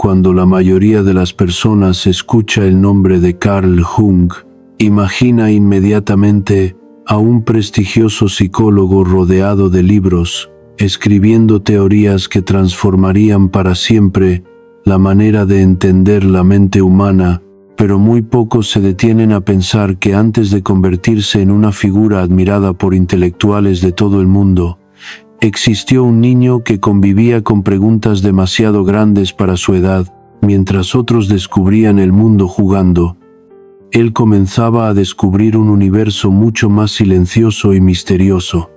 Cuando la mayoría de las personas escucha el nombre de Carl Jung, imagina inmediatamente a un prestigioso psicólogo rodeado de libros, escribiendo teorías que transformarían para siempre la manera de entender la mente humana, pero muy pocos se detienen a pensar que antes de convertirse en una figura admirada por intelectuales de todo el mundo, existió un niño que convivía con preguntas demasiado grandes para su edad, mientras otros descubrían el mundo jugando. Él comenzaba a descubrir un universo mucho más silencioso y misterioso,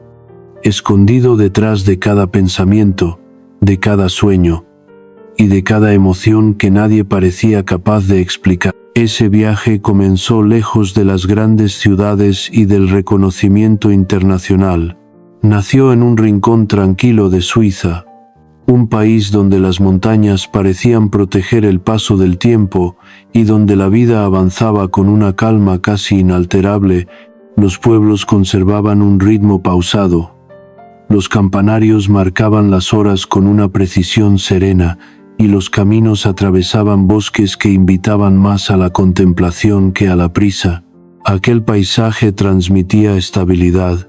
escondido detrás de cada pensamiento, de cada sueño y de cada emoción que nadie parecía capaz de explicar. Ese viaje comenzó lejos de las grandes ciudades y del reconocimiento internacional. Nació en un rincón tranquilo de Suiza, un país donde las montañas parecían proteger el paso del tiempo y donde la vida avanzaba con una calma casi inalterable. Los pueblos conservaban un ritmo pausado. Los campanarios marcaban las horas con una precisión serena y los caminos atravesaban bosques que invitaban más a la contemplación que a la prisa. Aquel paisaje transmitía estabilidad,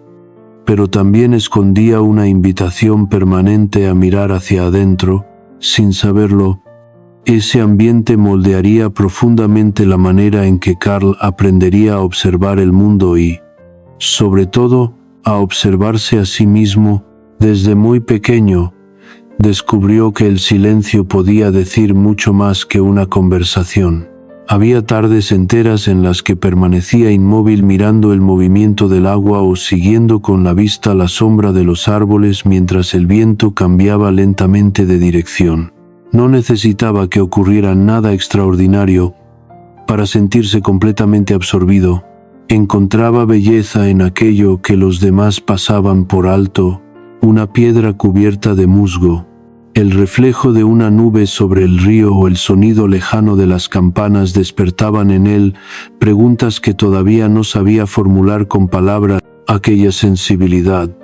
pero también escondía una invitación permanente a mirar hacia adentro. Sin saberlo, ese ambiente moldearía profundamente la manera en que Carl aprendería a observar el mundo y, sobre todo, a observarse a sí mismo. Desde muy pequeño, descubrió que el silencio podía decir mucho más que una conversación. Había tardes enteras en las que permanecía inmóvil mirando el movimiento del agua o siguiendo con la vista la sombra de los árboles mientras el viento cambiaba lentamente de dirección. No necesitaba que ocurriera nada extraordinario para sentirse completamente absorbido. Encontraba belleza en aquello que los demás pasaban por alto: una piedra cubierta de musgo, el reflejo de una nube sobre el río o el sonido lejano de las campanas despertaban en él preguntas que todavía no sabía formular con palabras. Aquella sensibilidad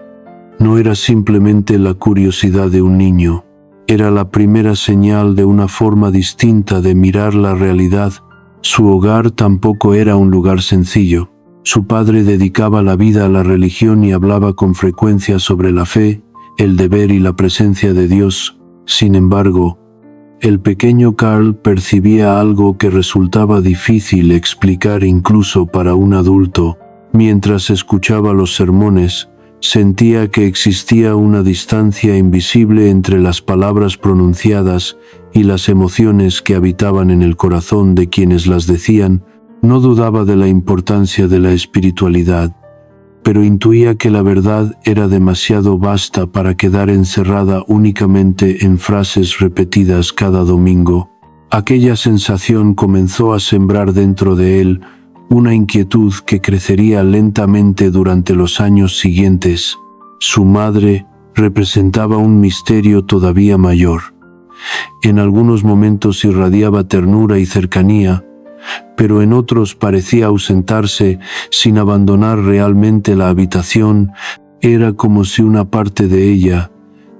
no era simplemente la curiosidad de un niño, era la primera señal de una forma distinta de mirar la realidad. Su hogar tampoco era un lugar sencillo. Su padre dedicaba la vida a la religión y hablaba con frecuencia sobre la fe, el deber y la presencia de Dios. Sin embargo, el pequeño Carl percibía algo que resultaba difícil explicar incluso para un adulto. Mientras escuchaba los sermones, sentía que existía una distancia invisible entre las palabras pronunciadas y las emociones que habitaban en el corazón de quienes las decían. No dudaba de la importancia de la espiritualidad, pero intuía que la verdad era demasiado vasta para quedar encerrada únicamente en frases repetidas cada domingo. Aquella sensación comenzó a sembrar dentro de él una inquietud que crecería lentamente durante los años siguientes. Su madre representaba un misterio todavía mayor. En algunos momentos irradiaba ternura y cercanía, pero en otros parecía ausentarse sin abandonar realmente la habitación. Era como si una parte de ella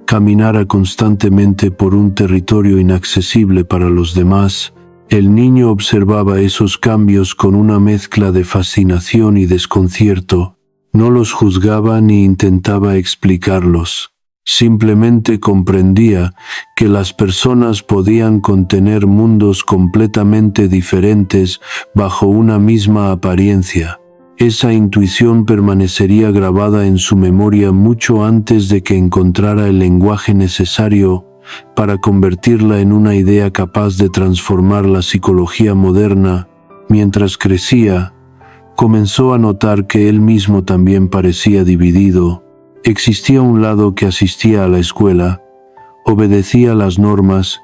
caminara constantemente por un territorio inaccesible para los demás. El niño observaba esos cambios con una mezcla de fascinación y desconcierto. No los juzgaba ni intentaba explicarlos. Simplemente comprendía que las personas podían contener mundos completamente diferentes bajo una misma apariencia. Esa intuición permanecería grabada en su memoria mucho antes de que encontrara el lenguaje necesario para convertirla en una idea capaz de transformar la psicología moderna. Mientras crecía, comenzó a notar que él mismo también parecía dividido. Existía un lado que asistía a la escuela, obedecía las normas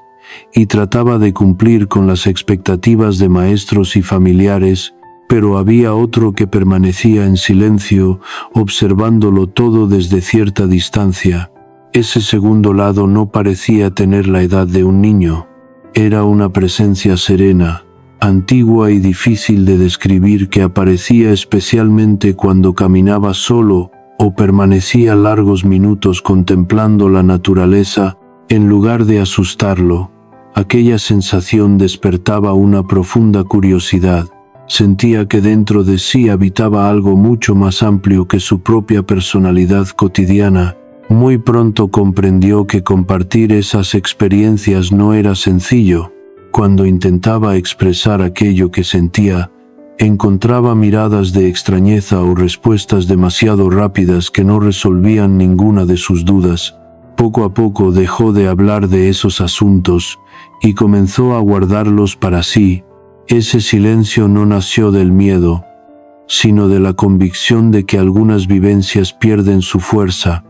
y trataba de cumplir con las expectativas de maestros y familiares, pero había otro que permanecía en silencio, observándolo todo desde cierta distancia. Ese segundo lado no parecía tener la edad de un niño. Era una presencia serena, antigua y difícil de describir que aparecía especialmente cuando caminaba solo o permanecía largos minutos contemplando la naturaleza. En lugar de asustarlo, Aquella sensación despertaba una profunda curiosidad. Sentía que dentro de sí habitaba algo mucho más amplio que su propia personalidad cotidiana. Muy pronto comprendió que compartir esas experiencias no era sencillo. Cuando intentaba expresar aquello que sentía, encontraba miradas de extrañeza o respuestas demasiado rápidas que no resolvían ninguna de sus dudas. Poco a poco dejó de hablar de esos asuntos y comenzó a guardarlos para sí. Ese silencio no nació del miedo, sino de la convicción de que algunas vivencias pierden su fuerza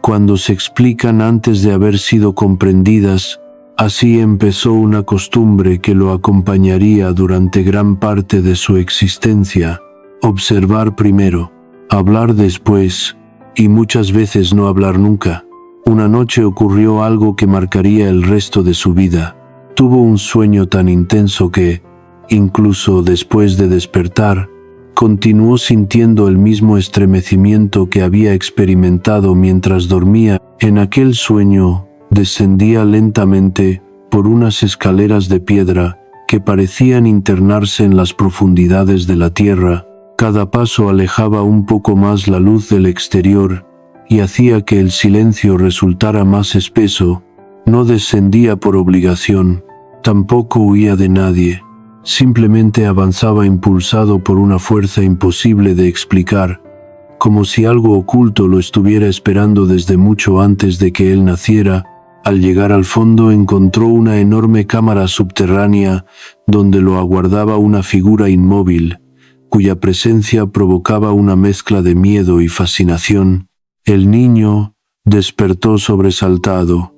cuando se explican antes de haber sido comprendidas. Así empezó una costumbre que lo acompañaría durante gran parte de su existencia: observar primero, hablar después, y muchas veces no hablar nunca. Una noche ocurrió algo que marcaría el resto de su vida. Tuvo un sueño tan intenso que, incluso después de despertar, continuó sintiendo el mismo estremecimiento que había experimentado mientras dormía. En aquel sueño, descendía lentamente por unas escaleras de piedra que parecían internarse en las profundidades de la tierra. Cada paso alejaba un poco más la luz del exterior y hacía que el silencio resultara más espeso. No descendía por obligación, tampoco huía de nadie. Simplemente avanzaba impulsado por una fuerza imposible de explicar, como si algo oculto lo estuviera esperando desde mucho antes de que él naciera. Al llegar al fondo encontró una enorme cámara subterránea donde lo aguardaba una figura inmóvil, cuya presencia provocaba una mezcla de miedo y fascinación. El niño despertó sobresaltado,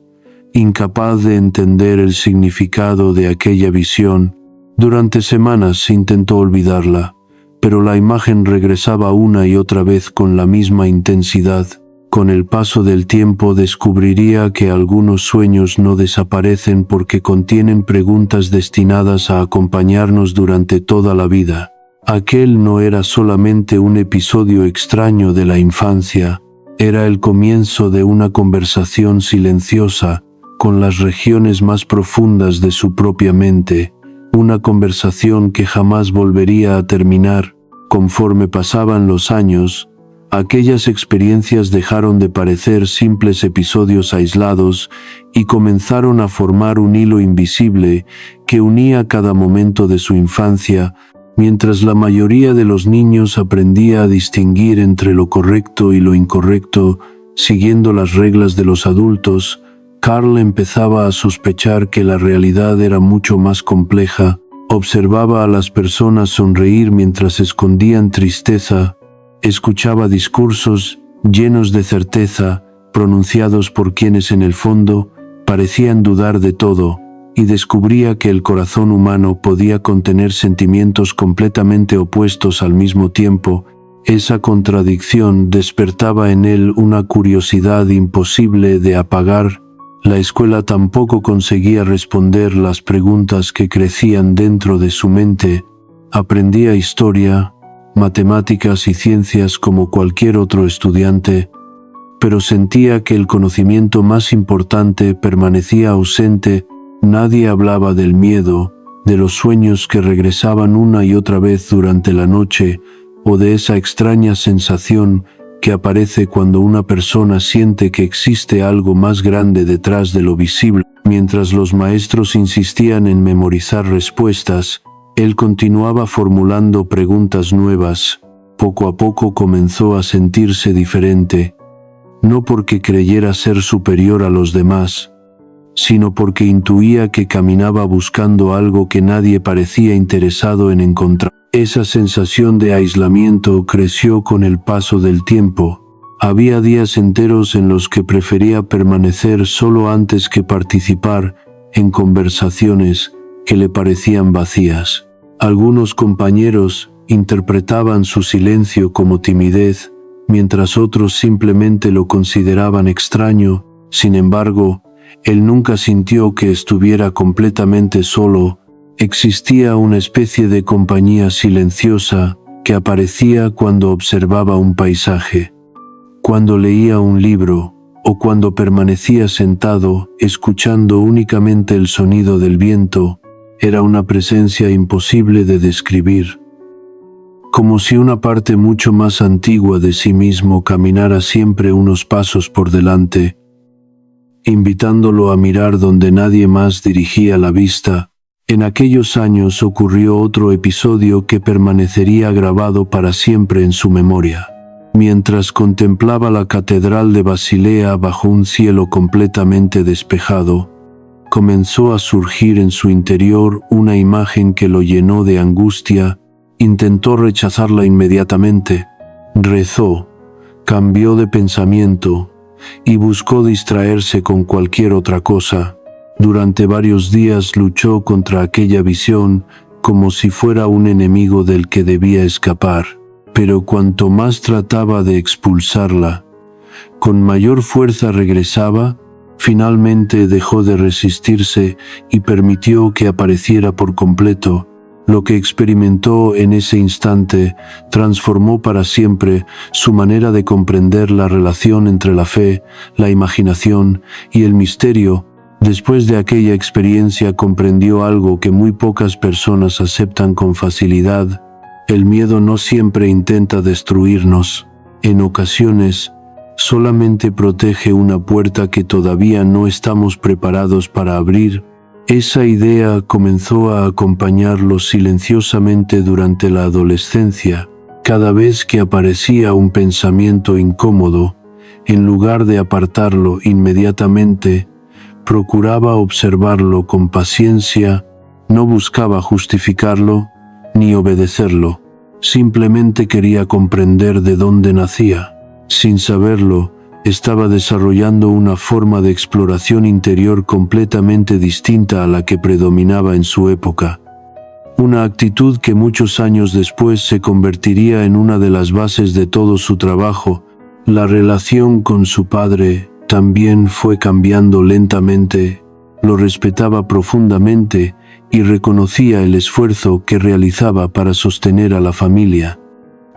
incapaz de entender el significado de aquella visión. Durante semanas intentó olvidarla, pero la imagen regresaba una y otra vez con la misma intensidad. Con el paso del tiempo descubriría que algunos sueños no desaparecen porque contienen preguntas destinadas a acompañarnos durante toda la vida. Aquel no era solamente un episodio extraño de la infancia, era el comienzo de una conversación silenciosa con las regiones más profundas de su propia mente, una conversación que jamás volvería a terminar. Conforme pasaban los años, aquellas experiencias dejaron de parecer simples episodios aislados y comenzaron a formar un hilo invisible que unía cada momento de su infancia. Mientras la mayoría de los niños aprendía a distinguir entre lo correcto y lo incorrecto, siguiendo las reglas de los adultos, Carl empezaba a sospechar que la realidad era mucho más compleja. Observaba a las personas sonreír mientras escondían tristeza, escuchaba discursos llenos de certeza, pronunciados por quienes en el fondo parecían dudar de todo, y descubría que el corazón humano podía contener sentimientos completamente opuestos al mismo tiempo. Esa contradicción despertaba en él una curiosidad imposible de apagar. La escuela tampoco conseguía responder las preguntas que crecían dentro de su mente. Aprendía historia, matemáticas y ciencias como cualquier otro estudiante, pero sentía que el conocimiento más importante permanecía ausente. Nadie hablaba del miedo, de los sueños que regresaban una y otra vez durante la noche, o de esa extraña sensación que aparece cuando una persona siente que existe algo más grande detrás de lo visible. Mientras los maestros insistían en memorizar respuestas, él continuaba formulando preguntas nuevas. Poco a poco comenzó a sentirse diferente, no porque creyera ser superior a los demás, sino porque intuía que caminaba buscando algo que nadie parecía interesado en encontrar. Esa sensación de aislamiento creció con el paso del tiempo. Había días enteros en los que prefería permanecer solo antes que participar en conversaciones que le parecían vacías. Algunos compañeros interpretaban su silencio como timidez, mientras otros simplemente lo consideraban extraño. Sin embargo, él nunca sintió que estuviera completamente solo. Existía una especie de compañía silenciosa que aparecía cuando observaba un paisaje, cuando leía un libro o cuando permanecía sentado, escuchando únicamente el sonido del viento, era una presencia imposible de describir. Como si una parte mucho más antigua de sí mismo caminara siempre unos pasos por delante, invitándolo a mirar donde nadie más dirigía la vista. En aquellos años ocurrió otro episodio que permanecería grabado para siempre en su memoria. Mientras contemplaba la catedral de Basilea bajo un cielo completamente despejado, comenzó a surgir en su interior una imagen que lo llenó de angustia. Intentó rechazarla inmediatamente, rezó, cambió de pensamiento y buscó distraerse con cualquier otra cosa. Durante varios días luchó contra aquella visión como si fuera un enemigo del que debía escapar, pero cuanto más trataba de expulsarla, con mayor fuerza regresaba. Finalmente dejó de resistirse y permitió que apareciera por completo. Lo que experimentó en ese instante transformó para siempre su manera de comprender la relación entre la fe, la imaginación y el misterio. Después de aquella experiencia comprendió algo que muy pocas personas aceptan con facilidad. El miedo no siempre intenta destruirnos. En ocasiones, solamente protege una puerta que todavía no estamos preparados para abrir. Esa idea comenzó a acompañarlo silenciosamente durante la adolescencia. Cada vez que aparecía un pensamiento incómodo, en lugar de apartarlo inmediatamente, procuraba observarlo con paciencia. No buscaba justificarlo ni obedecerlo. Simplemente quería comprender de dónde nacía. Sin saberlo, estaba desarrollando una forma de exploración interior completamente distinta a la que predominaba en su época. Una actitud que muchos años después se convertiría en una de las bases de todo su trabajo. La relación con su padre también fue cambiando lentamente. Lo respetaba profundamente y reconocía el esfuerzo que realizaba para sostener a la familia.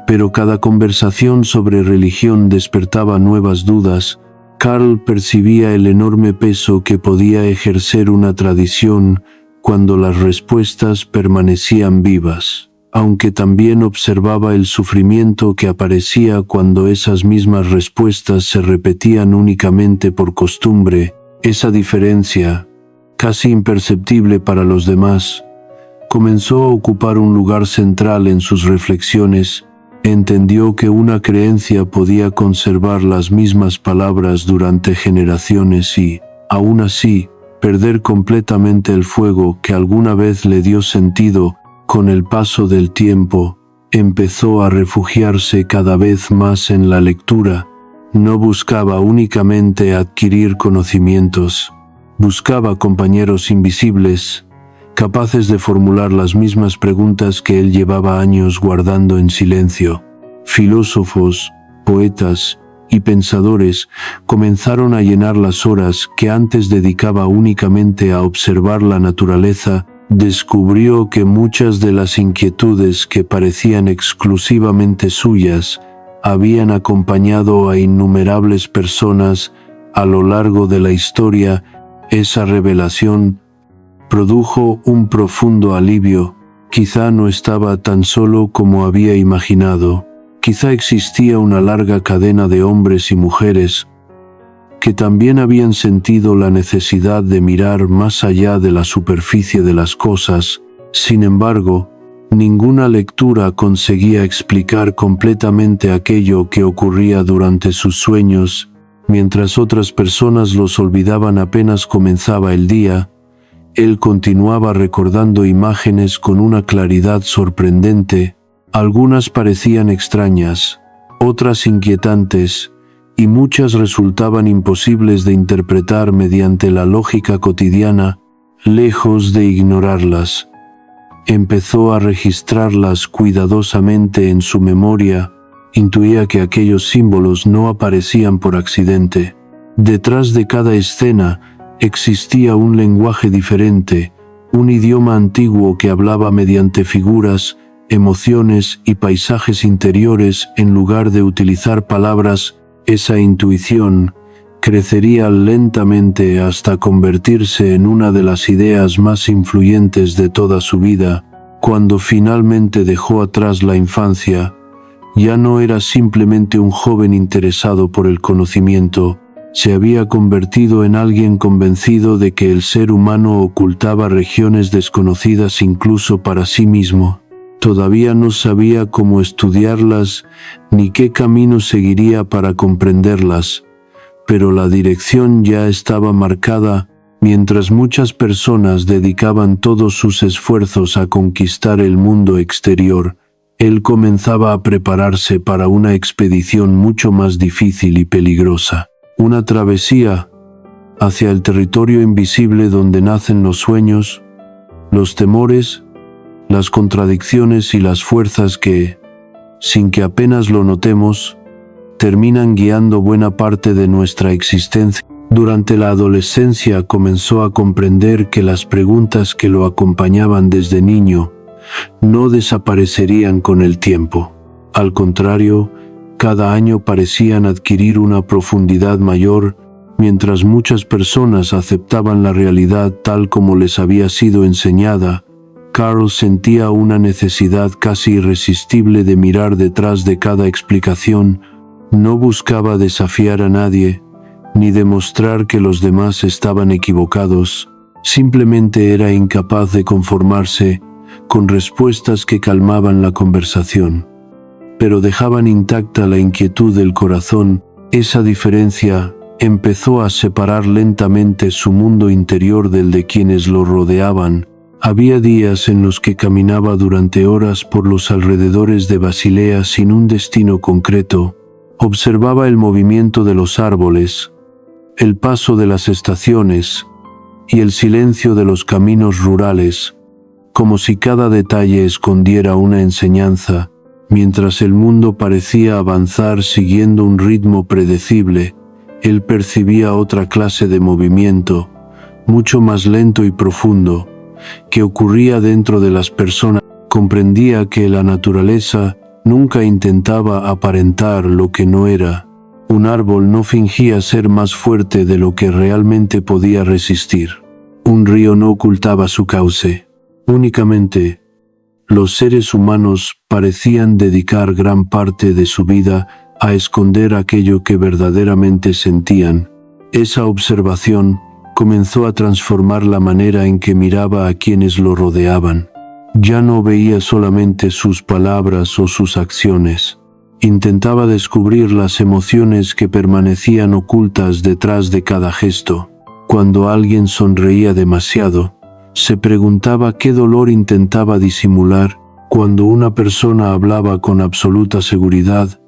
Pero cada conversación sobre religión despertaba nuevas dudas. Carl percibía el enorme peso que podía ejercer una tradición cuando las respuestas permanecían vivas, aunque también observaba el sufrimiento que aparecía cuando esas mismas respuestas se repetían únicamente por costumbre. Esa diferencia, casi imperceptible para los demás, comenzó a ocupar un lugar central en sus reflexiones. Entendió que una creencia podía conservar las mismas palabras durante generaciones y, aún así, perder completamente el fuego que alguna vez le dio sentido. Con el paso del tiempo, empezó a refugiarse cada vez más en la lectura. No buscaba únicamente adquirir conocimientos, buscaba compañeros invisibles, capaces de formular las mismas preguntas que él llevaba años guardando en silencio. Filósofos, poetas y pensadores comenzaron a llenar las horas que antes dedicaba únicamente a observar la naturaleza. Descubrió que muchas de las inquietudes que parecían exclusivamente suyas habían acompañado a innumerables personas a lo largo de la historia. Esa revelación produjo un profundo alivio. Quizá no estaba tan solo como había imaginado. Quizá existía una larga cadena de hombres y mujeres que también habían sentido la necesidad de mirar más allá de la superficie de las cosas. Sin embargo, ninguna lectura conseguía explicar completamente aquello que ocurría durante sus sueños. Mientras otras personas los olvidaban apenas comenzaba el día, él continuaba recordando imágenes con una claridad sorprendente. Algunas parecían extrañas, otras inquietantes, y muchas resultaban imposibles de interpretar mediante la lógica cotidiana. Lejos de ignorarlas, empezó a registrarlas cuidadosamente en su memoria. Intuía que aquellos símbolos no aparecían por accidente. Detrás de cada escena existía un lenguaje diferente, un idioma antiguo que hablaba mediante figuras, emociones y paisajes interiores en lugar de utilizar palabras. Esa intuición, crecería lentamente hasta convertirse en una de las ideas más influyentes de toda su vida. Cuando finalmente dejó atrás la infancia, ya no era simplemente un joven interesado por el conocimiento, se había convertido en alguien convencido de que el ser humano ocultaba regiones desconocidas incluso para sí mismo. Todavía no sabía cómo estudiarlas ni qué camino seguiría para comprenderlas, pero la dirección ya estaba marcada. Mientras muchas personas dedicaban todos sus esfuerzos a conquistar el mundo exterior, él comenzaba a prepararse para una expedición mucho más difícil y peligrosa, una travesía hacia el territorio invisible donde nacen los sueños, los temores, las contradicciones y las fuerzas que, sin que apenas lo notemos, terminan guiando buena parte de nuestra existencia. Durante la adolescencia comenzó a comprender que las preguntas que lo acompañaban desde niño no desaparecerían con el tiempo. Al contrario, cada año parecían adquirir una profundidad mayor. Mientras muchas personas aceptaban la realidad tal como les había sido enseñada, Carl sentía una necesidad casi irresistible de mirar detrás de cada explicación. No buscaba desafiar a nadie, ni demostrar que los demás estaban equivocados. Simplemente era incapaz de conformarse con respuestas que calmaban la conversación, pero dejaban intacta la inquietud del corazón. Esa diferencia empezó a separar lentamente su mundo interior del de quienes lo rodeaban. Había días en los que caminaba durante horas por los alrededores de Basilea sin un destino concreto. Observaba el movimiento de los árboles, el paso de las estaciones y el silencio de los caminos rurales, como si cada detalle escondiera una enseñanza. Mientras el mundo parecía avanzar siguiendo un ritmo predecible, él percibía otra clase de movimiento, mucho más lento y profundo, que ocurría dentro de las personas. Comprendía que la naturaleza nunca intentaba aparentar lo que no era. Un árbol no fingía ser más fuerte de lo que realmente podía resistir. Un río no ocultaba su cauce. Únicamente, los seres humanos parecían dedicar gran parte de su vida a esconder aquello que verdaderamente sentían. Esa observación comenzó a transformar la manera en que miraba a quienes lo rodeaban. Ya no veía solamente sus palabras o sus acciones. Intentaba descubrir las emociones que permanecían ocultas detrás de cada gesto. Cuando alguien sonreía demasiado, se preguntaba qué dolor intentaba disimular. Cuando una persona hablaba con absoluta seguridad,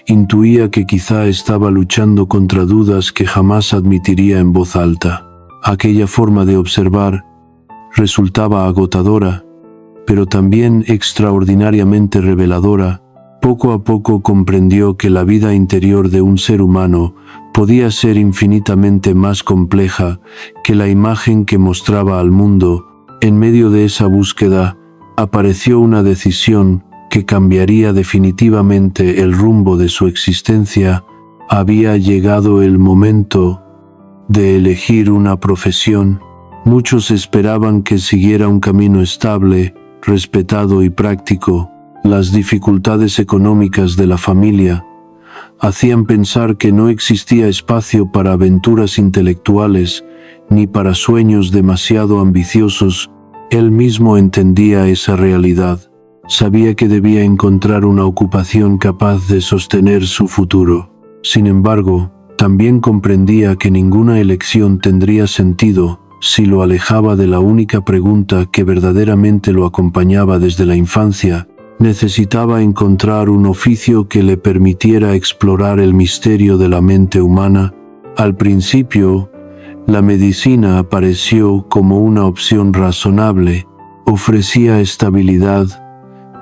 intuía que quizá estaba luchando contra dudas que jamás admitiría en voz alta. Aquella forma de observar resultaba agotadora, pero también extraordinariamente reveladora. Poco a poco comprendió que la vida interior de un ser humano podía ser infinitamente más compleja que la imagen que mostraba al mundo. En medio de esa búsqueda, apareció una decisión que cambiaría definitivamente el rumbo de su existencia. Había llegado el momento de elegir una profesión. Muchos esperaban que siguiera un camino estable, respetado y práctico. Las dificultades económicas de la familia hacían pensar que no existía espacio para aventuras intelectuales ni para sueños demasiado ambiciosos. Él mismo entendía esa realidad. Sabía que debía encontrar una ocupación capaz de sostener su futuro. Sin embargo, también comprendía que ninguna elección tendría sentido si lo alejaba de la única pregunta que verdaderamente lo acompañaba desde la infancia. Necesitaba encontrar un oficio que le permitiera explorar el misterio de la mente humana. Al principio, la medicina apareció como una opción razonable. Ofrecía estabilidad,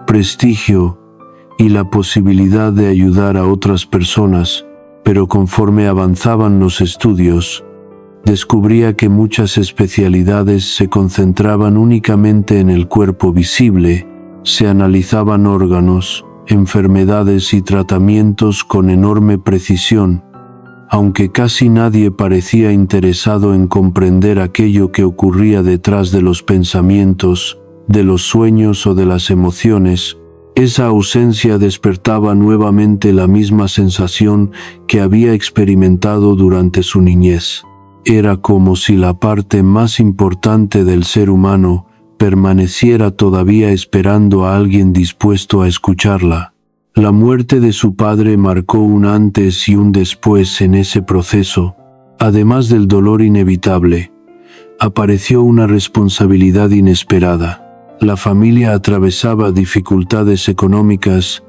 prestigio y la posibilidad de ayudar a otras personas, pero conforme avanzaban los estudios, descubría que muchas especialidades se concentraban únicamente en el cuerpo visible. Se analizaban órganos, enfermedades y tratamientos con enorme precisión, aunque casi nadie parecía interesado en comprender aquello que ocurría detrás de los pensamientos, de los sueños o de las emociones, esa ausencia despertaba nuevamente la misma sensación que había experimentado durante su niñez. Era como si la parte más importante del ser humano permaneciera todavía esperando a alguien dispuesto a escucharla. La muerte de su padre marcó un antes y un después en ese proceso. Además del dolor inevitable, apareció una responsabilidad inesperada. La familia atravesaba dificultades económicas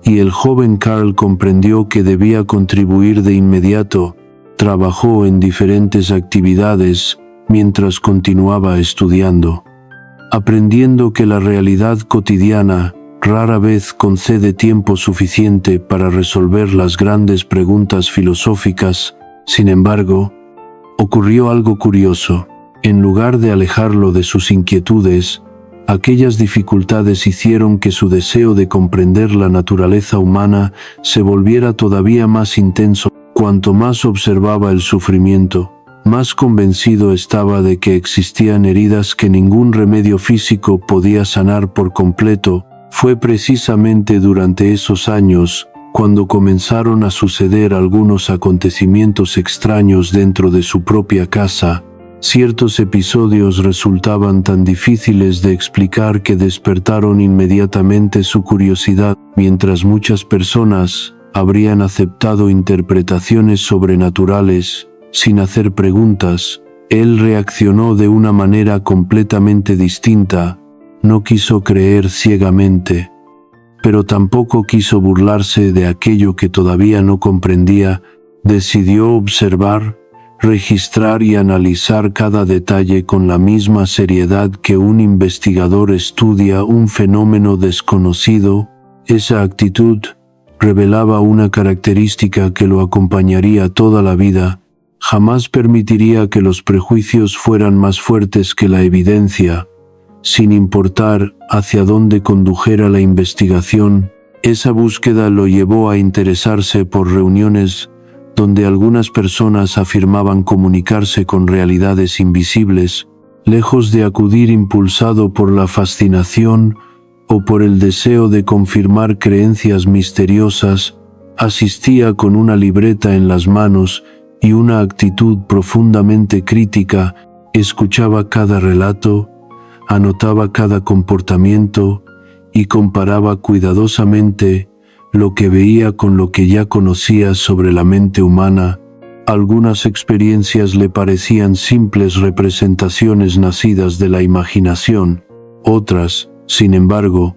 y el joven Carl comprendió que debía contribuir de inmediato. Trabajó en diferentes actividades mientras continuaba estudiando, aprendiendo que la realidad cotidiana rara vez concede tiempo suficiente para resolver las grandes preguntas filosóficas. Sin embargo, ocurrió algo curioso. En lugar de alejarlo de sus inquietudes, aquellas dificultades hicieron que su deseo de comprender la naturaleza humana se volviera todavía más intenso. Cuanto más observaba el sufrimiento, más convencido estaba de que existían heridas que ningún remedio físico podía sanar por completo. Fue precisamente durante esos años cuando comenzaron a suceder algunos acontecimientos extraños dentro de su propia casa. Ciertos episodios resultaban tan difíciles de explicar que despertaron inmediatamente su curiosidad, mientras muchas personas habrían aceptado interpretaciones sobrenaturales sin hacer preguntas. Él reaccionó de una manera completamente distinta. No quiso creer ciegamente, pero tampoco quiso burlarse de aquello que todavía no comprendía. Decidió observar, registrar y analizar cada detalle con la misma seriedad que un investigador estudia un fenómeno desconocido. Esa actitud revelaba una característica que lo acompañaría toda la vida. Jamás permitiría que los prejuicios fueran más fuertes que la evidencia. Sin importar hacia dónde condujera la investigación, esa búsqueda lo llevó a interesarse por reuniones donde algunas personas afirmaban comunicarse con realidades invisibles, lejos de acudir impulsado por la fascinación o por el deseo de confirmar creencias misteriosas. Asistía con una libreta en las manos y una actitud profundamente crítica. Escuchaba cada relato, anotaba cada comportamiento y comparaba cuidadosamente lo que veía con lo que ya conocía sobre la mente humana. Algunas experiencias le parecían simples representaciones nacidas de la imaginación. Otras, sin embargo,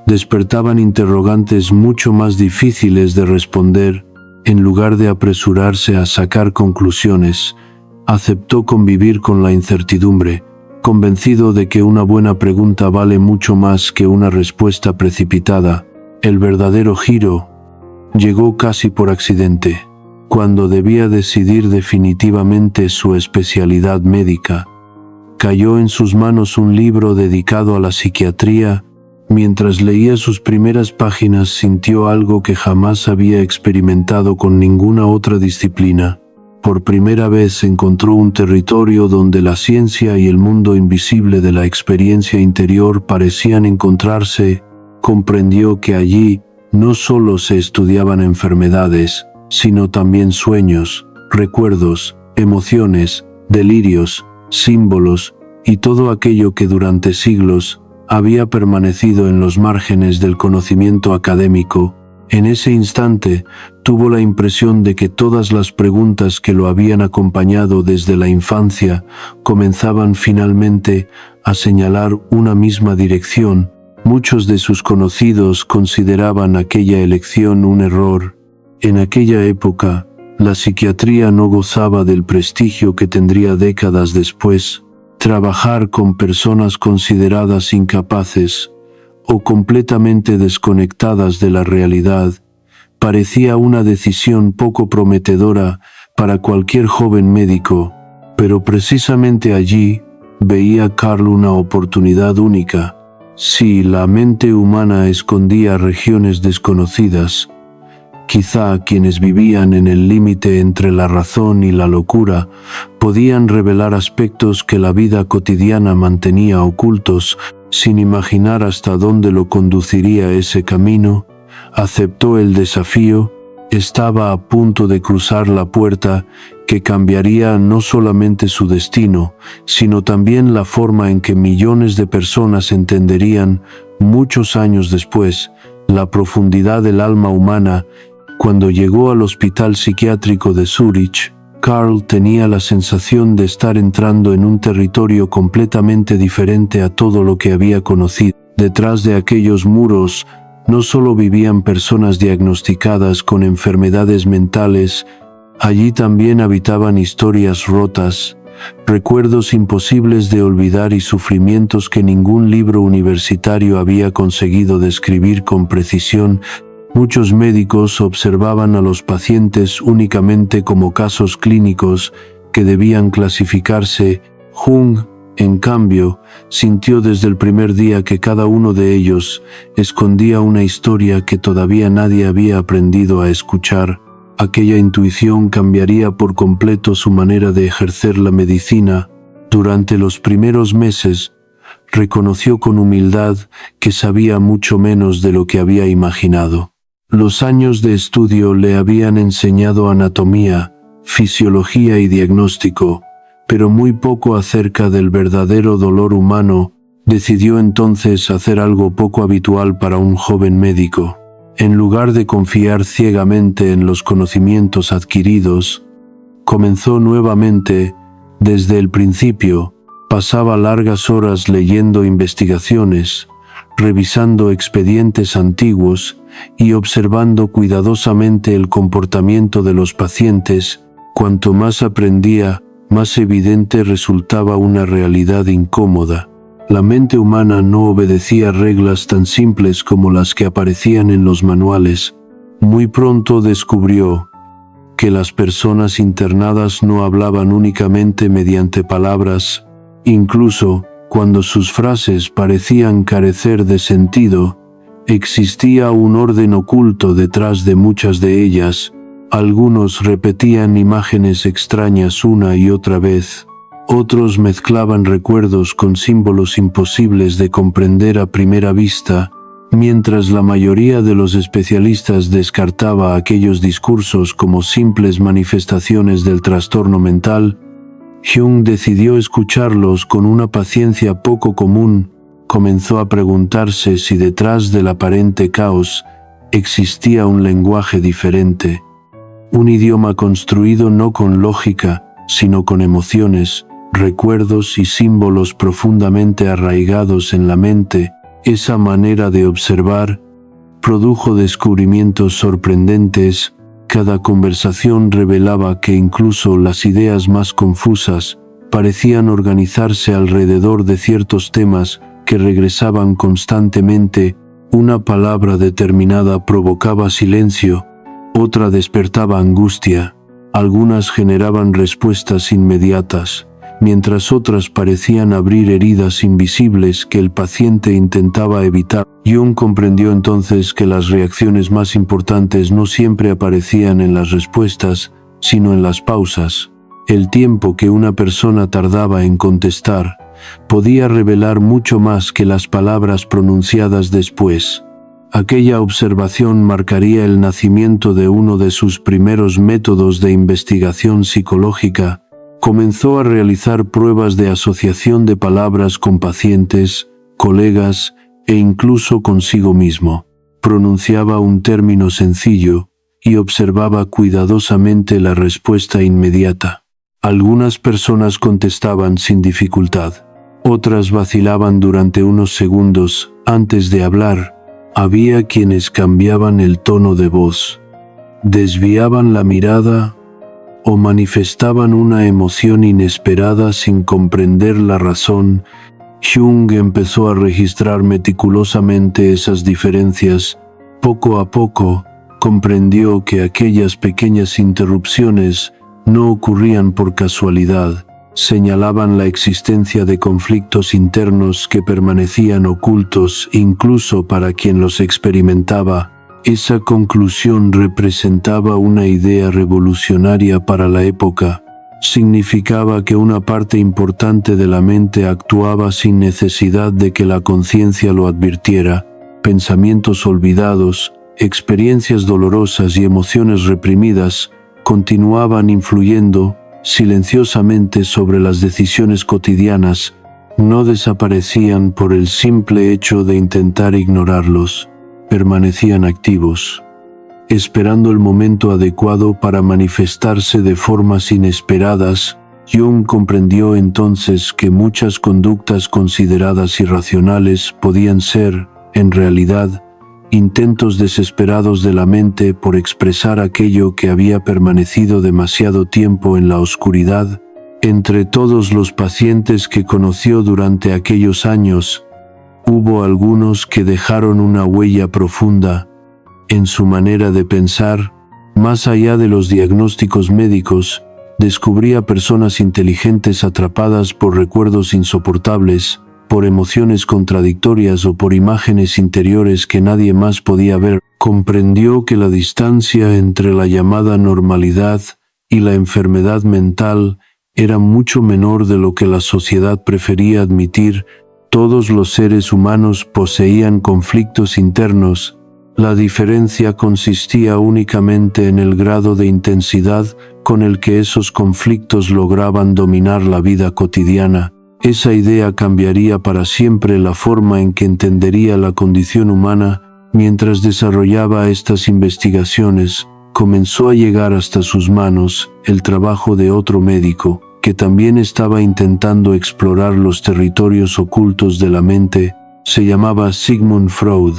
despertaban interrogantes mucho más difíciles de responder. En lugar de apresurarse a sacar conclusiones, aceptó convivir con la incertidumbre, convencido de que una buena pregunta vale mucho más que una respuesta precipitada. El verdadero giro llegó casi por accidente, cuando debía decidir definitivamente su especialidad médica. Cayó en sus manos un libro dedicado a la psiquiatría. Mientras leía sus primeras páginas, sintió algo que jamás había experimentado con ninguna otra disciplina. Por primera vez encontró un territorio donde la ciencia y el mundo invisible de la experiencia interior parecían encontrarse. Comprendió que allí no solo se estudiaban enfermedades, sino también sueños, recuerdos, emociones, delirios, símbolos y todo aquello que durante siglos había permanecido en los márgenes del conocimiento académico. En ese instante, tuvo la impresión de que todas las preguntas que lo habían acompañado desde la infancia comenzaban finalmente a señalar una misma dirección. Muchos de sus conocidos consideraban aquella elección un error. En aquella época, la psiquiatría no gozaba del prestigio que tendría décadas después. Trabajar con personas consideradas incapaces o completamente desconectadas de la realidad parecía una decisión poco prometedora para cualquier joven médico, pero precisamente allí veía Carl una oportunidad única. Si la mente humana escondía regiones desconocidas, Quizá quienes vivían en el límite entre la razón y la locura podían revelar aspectos que la vida cotidiana mantenía ocultos, sin imaginar hasta dónde lo conduciría ese camino. Aceptó el desafío. Estaba a punto de cruzar la puerta que cambiaría no solamente su destino, sino también la forma en que millones de personas entenderían, muchos años después, la profundidad del alma humana. Cuando llegó al hospital psiquiátrico de Zúrich, Karl tenía la sensación de estar entrando en un territorio completamente diferente a todo lo que había conocido. Detrás de aquellos muros no solo vivían personas diagnosticadas con enfermedades mentales, allí también habitaban historias rotas, recuerdos imposibles de olvidar y sufrimientos que ningún libro universitario había conseguido describir con precisión. Muchos médicos observaban a los pacientes únicamente como casos clínicos que debían clasificarse. Jung, en cambio, sintió desde el primer día que cada uno de ellos escondía una historia que todavía nadie había aprendido a escuchar. Aquella intuición cambiaría por completo su manera de ejercer la medicina. Durante los primeros meses, reconoció con humildad que sabía mucho menos de lo que había imaginado. Los años de estudio le habían enseñado anatomía, fisiología y diagnóstico, pero muy poco acerca del verdadero dolor humano. Decidió entonces hacer algo poco habitual para un joven médico. En lugar de confiar ciegamente en los conocimientos adquiridos, comenzó nuevamente desde el principio. Pasaba largas horas leyendo investigaciones, revisando expedientes antiguos y observando cuidadosamente el comportamiento de los pacientes. Cuanto más aprendía, más evidente resultaba una realidad incómoda. La mente humana no obedecía reglas tan simples como las que aparecían en los manuales. Muy pronto descubrió que las personas internadas no hablaban únicamente mediante palabras. Incluso cuando sus frases parecían carecer de sentido, existía un orden oculto detrás de muchas de ellas. Algunos repetían imágenes extrañas una y otra vez. Otros mezclaban recuerdos con símbolos imposibles de comprender a primera vista. Mientras la mayoría de los especialistas descartaba aquellos discursos como simples manifestaciones del trastorno mental, Jung decidió escucharlos con una paciencia poco común. Comenzó a preguntarse si detrás del aparente caos existía un lenguaje diferente, un idioma construido no con lógica, sino con emociones, recuerdos y símbolos profundamente arraigados en la mente. Esa manera de observar produjo descubrimientos sorprendentes. Cada conversación revelaba que incluso las ideas más confusas parecían organizarse alrededor de ciertos temas que regresaban constantemente. Una palabra determinada provocaba silencio, otra despertaba angustia. Algunas generaban respuestas inmediatas, mientras otras parecían abrir heridas invisibles que el paciente intentaba evitar. Jung comprendió entonces que las reacciones más importantes no siempre aparecían en las respuestas, sino en las pausas. El tiempo que una persona tardaba en contestar podía revelar mucho más que las palabras pronunciadas después. Aquella observación marcaría el nacimiento de uno de sus primeros métodos de investigación psicológica. Comenzó a realizar pruebas de asociación de palabras con pacientes, colegas e incluso consigo mismo. Pronunciaba un término sencillo y observaba cuidadosamente la respuesta inmediata. Algunas personas contestaban sin dificultad. Otras vacilaban durante unos segundos antes de hablar. Había quienes cambiaban el tono de voz, desviaban la mirada o manifestaban una emoción inesperada sin comprender la razón. Jung empezó a registrar meticulosamente esas diferencias. Poco a poco, comprendió que aquellas pequeñas interrupciones no ocurrían por casualidad. Señalaban la existencia de conflictos internos que permanecían ocultos incluso para quien los experimentaba. Esa conclusión representaba una idea revolucionaria para la época. Significaba que una parte importante de la mente actuaba sin necesidad de que la conciencia lo advirtiera. Pensamientos olvidados, experiencias dolorosas y emociones reprimidas continuaban influyendo silenciosamente sobre las decisiones cotidianas, no desaparecían por el simple hecho de intentar ignorarlos, permanecían activos, esperando el momento adecuado para manifestarse de formas inesperadas. Jung comprendió entonces que muchas conductas consideradas irracionales podían ser, en realidad, intentos desesperados de la mente por expresar aquello que había permanecido demasiado tiempo en la oscuridad. Entre todos los pacientes que conoció durante aquellos años, hubo algunos que dejaron una huella profunda en su manera de pensar. Más allá de los diagnósticos médicos, descubría personas inteligentes atrapadas por recuerdos insoportables, por emociones contradictorias o por imágenes interiores que nadie más podía ver. Comprendió que la distancia entre la llamada normalidad y la enfermedad mental era mucho menor de lo que la sociedad prefería admitir. Todos los seres humanos poseían conflictos internos. La diferencia consistía únicamente en el grado de intensidad con el que esos conflictos lograban dominar la vida cotidiana. Esa idea cambiaría para siempre la forma en que entendería la condición humana. Mientras desarrollaba estas investigaciones, comenzó a llegar hasta sus manos el trabajo de otro médico, que también estaba intentando explorar los territorios ocultos de la mente. Se llamaba Sigmund Freud.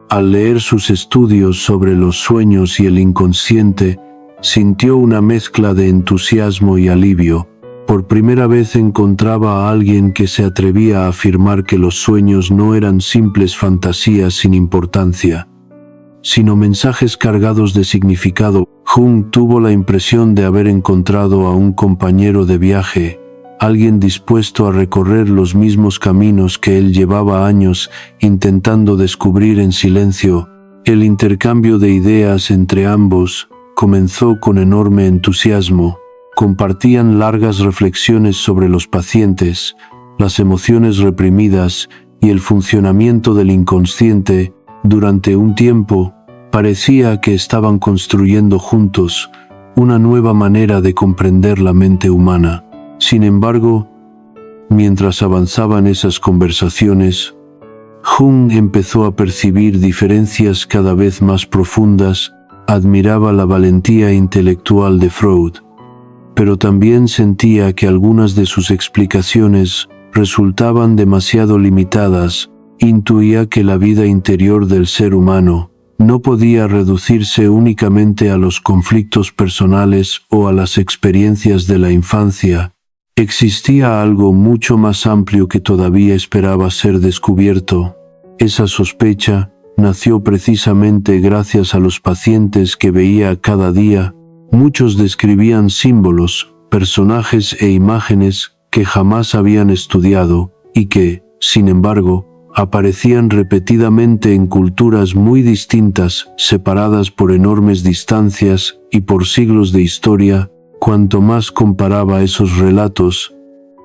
Al leer sus estudios sobre los sueños y el inconsciente, sintió una mezcla de entusiasmo y alivio. Por primera vez encontraba a alguien que se atrevía a afirmar que los sueños no eran simples fantasías sin importancia, sino mensajes cargados de significado. Jung tuvo la impresión de haber encontrado a un compañero de viaje, alguien dispuesto a recorrer los mismos caminos que él llevaba años intentando descubrir en silencio. El intercambio de ideas entre ambos comenzó con enorme entusiasmo. Compartían largas reflexiones sobre los pacientes, las emociones reprimidas y el funcionamiento del inconsciente. Durante un tiempo, parecía que estaban construyendo juntos una nueva manera de comprender la mente humana. Sin embargo, mientras avanzaban esas conversaciones, Jung empezó a percibir diferencias cada vez más profundas. Admiraba la valentía intelectual de Freud, pero también sentía que algunas de sus explicaciones resultaban demasiado limitadas. Intuía que la vida interior del ser humano no podía reducirse únicamente a los conflictos personales o a las experiencias de la infancia. Existía algo mucho más amplio que todavía esperaba ser descubierto. Esa sospecha nació precisamente gracias a los pacientes que veía cada día. Muchos describían símbolos, personajes e imágenes que jamás habían estudiado y que, sin embargo, aparecían repetidamente en culturas muy distintas, separadas por enormes distancias y por siglos de historia. Cuanto más comparaba esos relatos,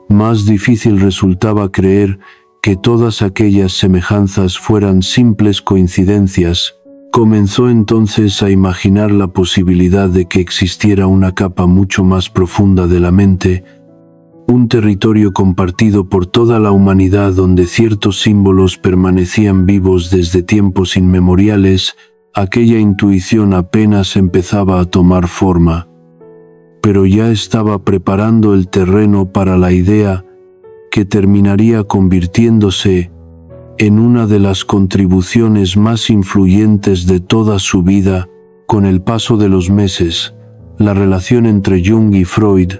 más difícil resultaba creer que todas aquellas semejanzas fueran simples coincidencias. Comenzó entonces a imaginar la posibilidad de que existiera una capa mucho más profunda de la mente, un territorio compartido por toda la humanidad donde ciertos símbolos permanecían vivos desde tiempos inmemoriales. Aquella intuición apenas empezaba a tomar forma, pero ya estaba preparando el terreno para la idea que terminaría convirtiéndose en una de las contribuciones más influyentes de toda su vida. Con el paso de los meses, la relación entre Jung y Freud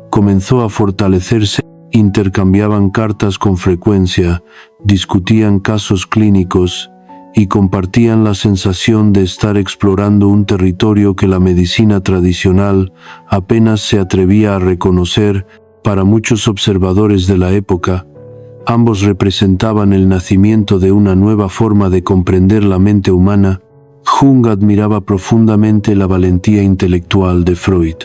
comenzó a fortalecerse. Intercambiaban cartas con frecuencia, discutían casos clínicos y compartían la sensación de estar explorando un territorio que la medicina tradicional apenas se atrevía a reconocer. Para muchos observadores de la época, ambos representaban el nacimiento de una nueva forma de comprender la mente humana. Jung admiraba profundamente la valentía intelectual de Freud.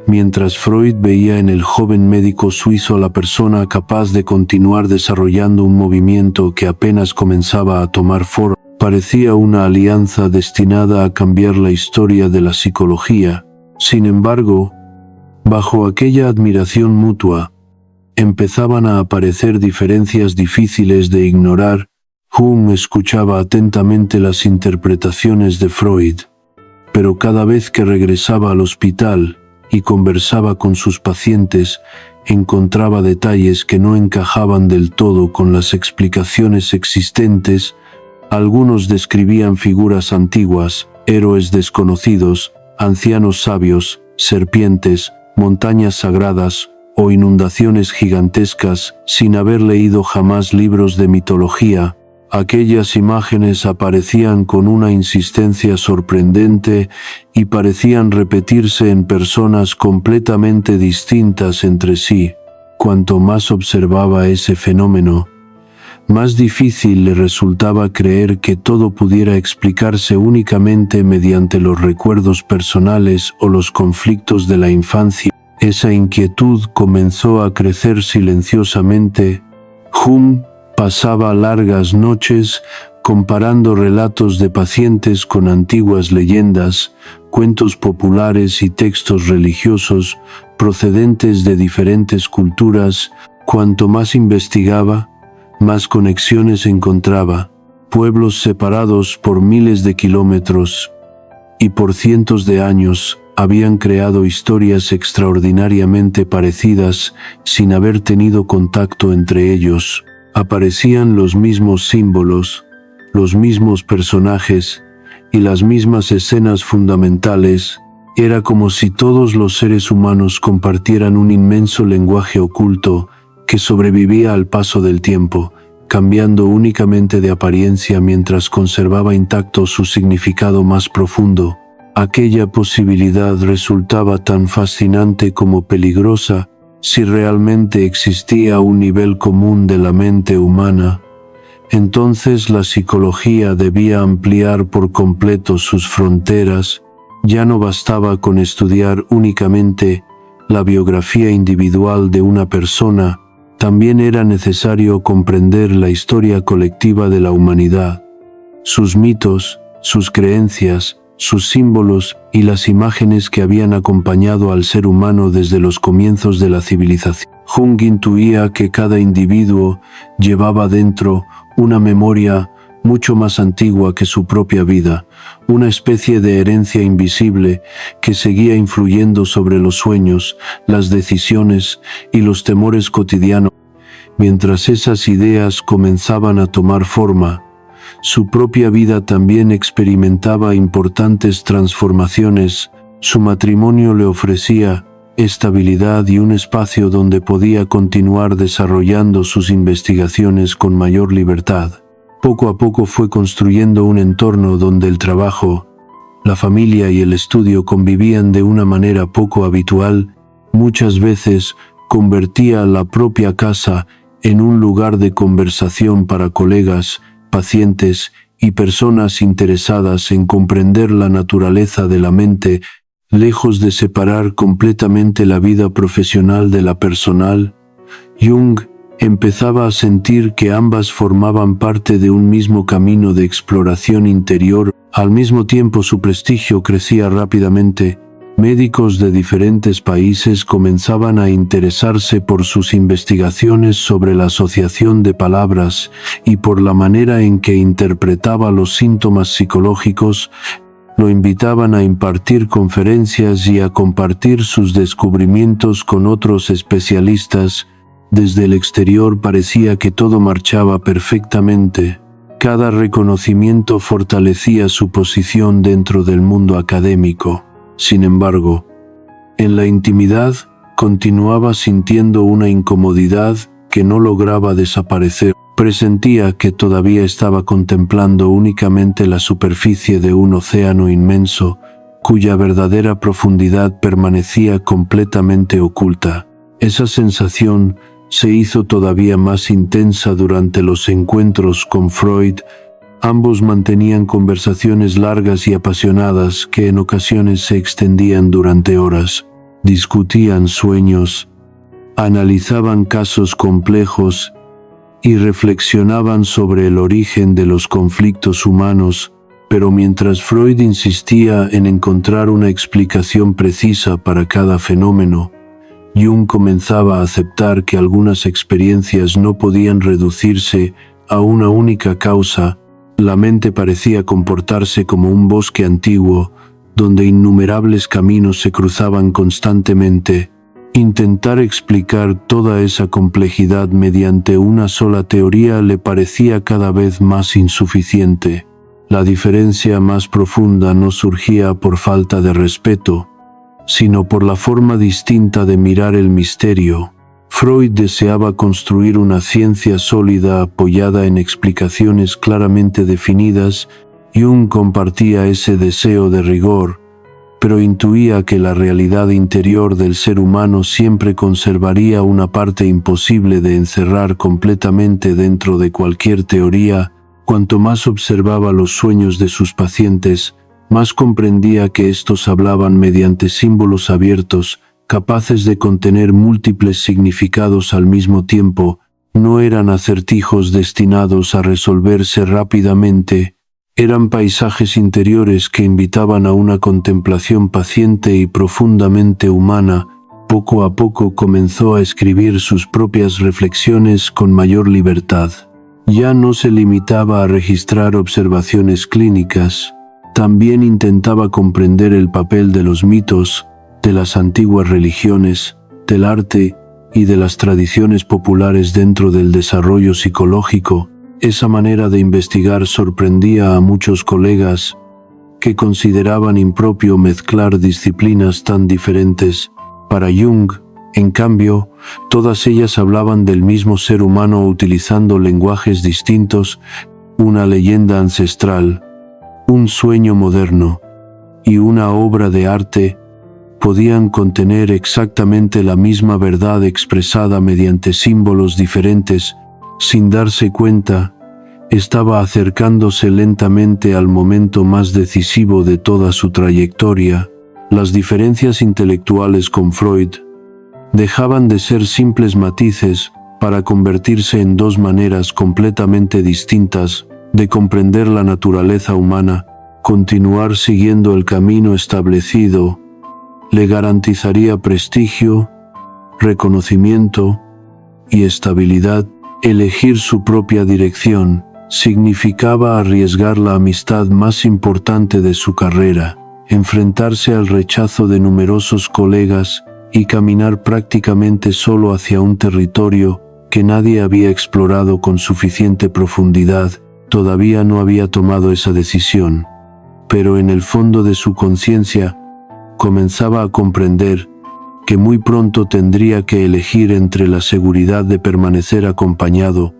Mientras Freud veía en el joven médico suizo a la persona capaz de continuar desarrollando un movimiento que apenas comenzaba a tomar forma, parecía una alianza destinada a cambiar la historia de la psicología. Sin embargo, bajo aquella admiración mutua, empezaban a aparecer diferencias difíciles de ignorar. Jung escuchaba atentamente las interpretaciones de Freud, pero cada vez que regresaba al hospital y conversaba con sus pacientes, encontraba detalles que no encajaban del todo con las explicaciones existentes. Algunos describían figuras antiguas, héroes desconocidos, ancianos sabios, serpientes, montañas sagradas o inundaciones gigantescas, sin haber leído jamás libros de mitología. Aquellas imágenes aparecían con una insistencia sorprendente y parecían repetirse en personas completamente distintas entre sí. Cuanto más observaba ese fenómeno, más difícil le resultaba creer que todo pudiera explicarse únicamente mediante los recuerdos personales o los conflictos de la infancia. Esa inquietud comenzó a crecer silenciosamente. Jung pasaba largas noches comparando relatos de pacientes con antiguas leyendas, cuentos populares y textos religiosos procedentes de diferentes culturas. Cuanto más investigaba, más conexiones encontraba. Pueblos separados por miles de kilómetros y por cientos de años habían creado historias extraordinariamente parecidas sin haber tenido contacto entre ellos. Aparecían los mismos símbolos, los mismos personajes y las mismas escenas fundamentales. Era como si todos los seres humanos compartieran un inmenso lenguaje oculto que sobrevivía al paso del tiempo, cambiando únicamente de apariencia mientras conservaba intacto su significado más profundo. Aquella posibilidad resultaba tan fascinante como peligrosa. Si realmente existía un nivel común de la mente humana, entonces la psicología debía ampliar por completo sus fronteras. Ya no bastaba con estudiar únicamente la biografía individual de una persona, también era necesario comprender la historia colectiva de la humanidad, sus mitos, sus creencias, sus símbolos y las imágenes que habían acompañado al ser humano desde los comienzos de la civilización. Jung intuía que cada individuo llevaba dentro una memoria mucho más antigua que su propia vida, una especie de herencia invisible que seguía influyendo sobre los sueños, las decisiones y los temores cotidianos. Mientras esas ideas comenzaban a tomar forma, su propia vida también experimentaba importantes transformaciones. Su matrimonio le ofrecía estabilidad y un espacio donde podía continuar desarrollando sus investigaciones con mayor libertad. Poco a poco fue construyendo un entorno donde el trabajo, la familia y el estudio convivían de una manera poco habitual. Muchas veces convertía la propia casa en un lugar de conversación para colegas, pacientes y personas interesadas en comprender la naturaleza de la mente, lejos de separar completamente la vida profesional de la personal. Jung empezaba a sentir que ambas formaban parte de un mismo camino de exploración interior. Al mismo tiempo su prestigio crecía rápidamente. Médicos de diferentes países comenzaban a interesarse por sus investigaciones sobre la asociación de palabras y por la manera en que interpretaba los síntomas psicológicos. Lo invitaban a impartir conferencias y a compartir sus descubrimientos con otros especialistas. Desde el exterior parecía que todo marchaba perfectamente. Cada reconocimiento fortalecía su posición dentro del mundo académico. Sin embargo, en la intimidad continuaba sintiendo una incomodidad que no lograba desaparecer. Presentía que todavía estaba contemplando únicamente la superficie de un océano inmenso, cuya verdadera profundidad permanecía completamente oculta. Esa sensación se hizo todavía más intensa durante los encuentros con Freud. Ambos mantenían conversaciones largas y apasionadas que en ocasiones se extendían durante horas. Discutían sueños, analizaban casos complejos y reflexionaban sobre el origen de los conflictos humanos, pero mientras Freud insistía en encontrar una explicación precisa para cada fenómeno, Jung comenzaba a aceptar que algunas experiencias no podían reducirse a una única causa. La mente parecía comportarse como un bosque antiguo, donde innumerables caminos se cruzaban constantemente. Intentar explicar toda esa complejidad mediante una sola teoría le parecía cada vez más insuficiente. La diferencia más profunda no surgía por falta de respeto, sino por la forma distinta de mirar el misterio. Freud deseaba construir una ciencia sólida apoyada en explicaciones claramente definidas. Jung compartía ese deseo de rigor, pero intuía que la realidad interior del ser humano siempre conservaría una parte imposible de encerrar completamente dentro de cualquier teoría. Cuanto más observaba los sueños de sus pacientes, más comprendía que estos hablaban mediante símbolos abiertos, capaces de contener múltiples significados al mismo tiempo. No eran acertijos destinados a resolverse rápidamente, eran paisajes interiores que invitaban a una contemplación paciente y profundamente humana. Poco a poco comenzó a escribir sus propias reflexiones con mayor libertad. Ya no se limitaba a registrar observaciones clínicas, también intentaba comprender el papel de los mitos, de las antiguas religiones, del arte y de las tradiciones populares dentro del desarrollo psicológico. Esa manera de investigar sorprendía a muchos colegas que consideraban impropio mezclar disciplinas tan diferentes. Para Jung, en cambio, todas ellas hablaban del mismo ser humano utilizando lenguajes distintos, una leyenda ancestral, un sueño moderno y una obra de arte podían contener exactamente la misma verdad expresada mediante símbolos diferentes. Sin darse cuenta, estaba acercándose lentamente al momento más decisivo de toda su trayectoria. Las diferencias intelectuales con Freud dejaban de ser simples matices para convertirse en dos maneras completamente distintas de comprender la naturaleza humana. Continuar siguiendo el camino establecido le garantizaría prestigio, reconocimiento y estabilidad. Elegir su propia dirección significaba arriesgar la amistad más importante de su carrera, enfrentarse al rechazo de numerosos colegas y caminar prácticamente solo hacia un territorio que nadie había explorado con suficiente profundidad. Todavía no había tomado esa decisión, pero en el fondo de su conciencia comenzaba a comprender que muy pronto tendría que elegir entre la seguridad de permanecer acompañado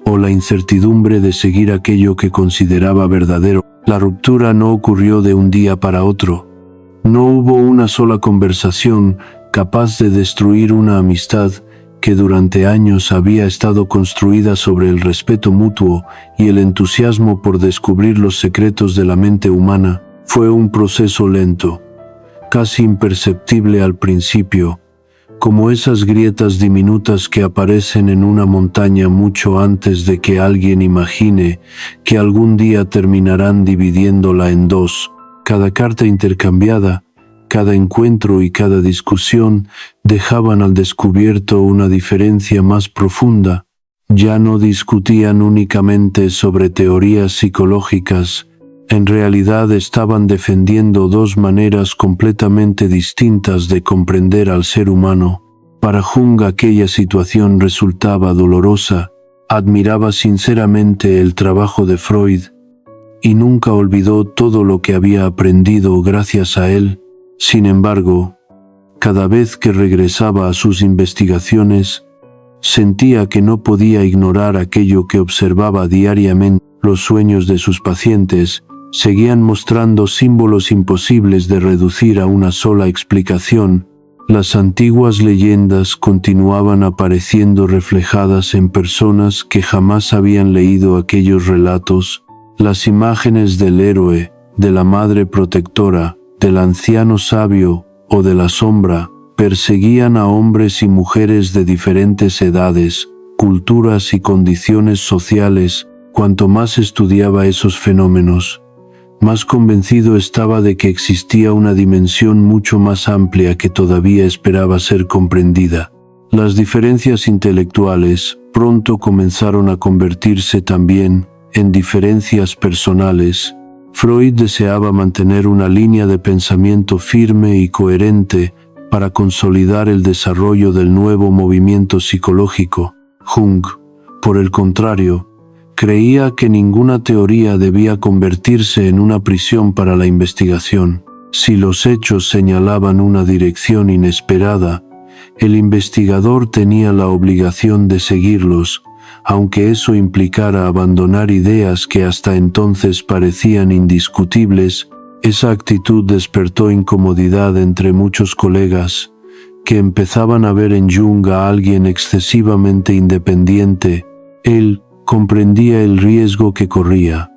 o la incertidumbre de seguir aquello que consideraba verdadero. La ruptura no ocurrió de un día para otro. No hubo una sola conversación capaz de destruir una amistad que durante años había estado construida sobre el respeto mutuo y el entusiasmo por descubrir los secretos de la mente humana. Fue un proceso lento, casi imperceptible al principio, como esas grietas diminutas que aparecen en una montaña mucho antes de que alguien imagine que algún día terminarán dividiéndola en dos. Cada carta intercambiada, cada encuentro y cada discusión dejaban al descubierto una diferencia más profunda. Ya no discutían únicamente sobre teorías psicológicas, en realidad estaban defendiendo dos maneras completamente distintas de comprender al ser humano. Para Jung aquella situación resultaba dolorosa. Admiraba sinceramente el trabajo de Freud y nunca olvidó todo lo que había aprendido gracias a él. Sin embargo, cada vez que regresaba a sus investigaciones, sentía que no podía ignorar aquello que observaba diariamente. Los sueños de sus pacientes seguían mostrando símbolos imposibles de reducir a una sola explicación. Las antiguas leyendas continuaban apareciendo reflejadas en personas que jamás habían leído aquellos relatos. Las imágenes del héroe, de la madre protectora, del anciano sabio o de la sombra perseguían a hombres y mujeres de diferentes edades, culturas y condiciones sociales. Cuanto más estudiaba esos fenómenos, más convencido estaba de que existía una dimensión mucho más amplia que todavía esperaba ser comprendida. Las diferencias intelectuales pronto comenzaron a convertirse también en diferencias personales. Freud deseaba mantener una línea de pensamiento firme y coherente para consolidar el desarrollo del nuevo movimiento psicológico. Jung, por el contrario, creía que ninguna teoría debía convertirse en una prisión para la investigación. Si los hechos señalaban una dirección inesperada, el investigador tenía la obligación de seguirlos, aunque eso implicara abandonar ideas que hasta entonces parecían indiscutibles. Esa actitud despertó incomodidad entre muchos colegas, que empezaban a ver en Jung a alguien excesivamente independiente. Él comprendía el riesgo que corría,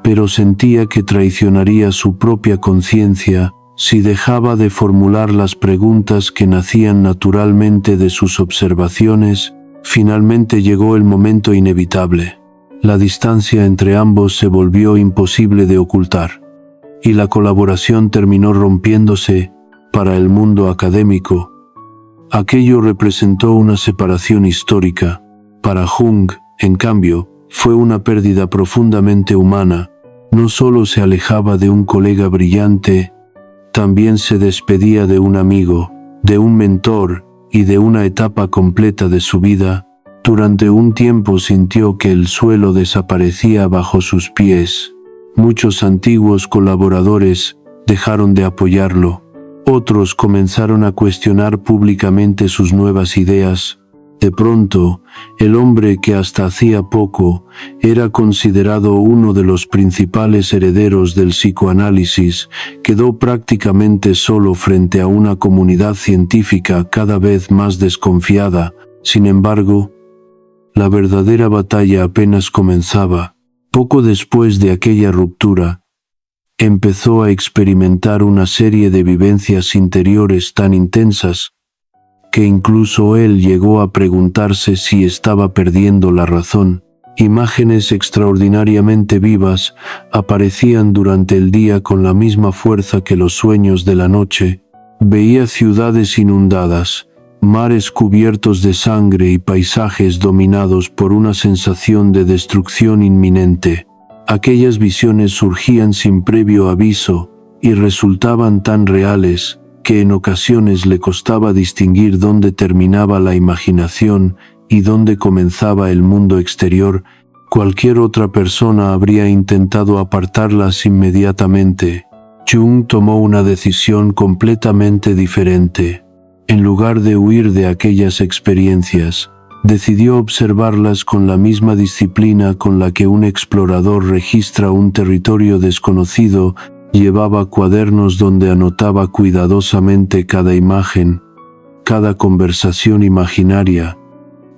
pero sentía que traicionaría su propia conciencia si dejaba de formular las preguntas que nacían naturalmente de sus observaciones. Finalmente llegó el momento inevitable. La distancia entre ambos se volvió imposible de ocultar, y la colaboración terminó rompiéndose. Para el mundo académico, aquello representó una separación histórica. Para Jung, en cambio, fue una pérdida profundamente humana. No solo se alejaba de un colega brillante, también se despedía de un amigo, de un mentor y de una etapa completa de su vida. Durante un tiempo sintió que el suelo desaparecía bajo sus pies. Muchos antiguos colaboradores dejaron de apoyarlo. Otros comenzaron a cuestionar públicamente sus nuevas ideas. De pronto, el hombre que hasta hacía poco era considerado uno de los principales herederos del psicoanálisis, quedó prácticamente solo frente a una comunidad científica cada vez más desconfiada. Sin embargo, la verdadera batalla apenas comenzaba. Poco después de aquella ruptura, empezó a experimentar una serie de vivencias interiores tan intensas que incluso él llegó a preguntarse si estaba perdiendo la razón. Imágenes extraordinariamente vivas aparecían durante el día con la misma fuerza que los sueños de la noche. Veía ciudades inundadas, mares cubiertos de sangre y paisajes dominados por una sensación de destrucción inminente. Aquellas visiones surgían sin previo aviso y resultaban tan reales que en ocasiones le costaba distinguir dónde terminaba la imaginación y dónde comenzaba el mundo exterior. Cualquier otra persona habría intentado apartarlas inmediatamente. Jung tomó una decisión completamente diferente. En lugar de huir de aquellas experiencias, decidió observarlas con la misma disciplina con la que un explorador registra un territorio desconocido. Llevaba cuadernos donde anotaba cuidadosamente cada imagen, cada conversación imaginaria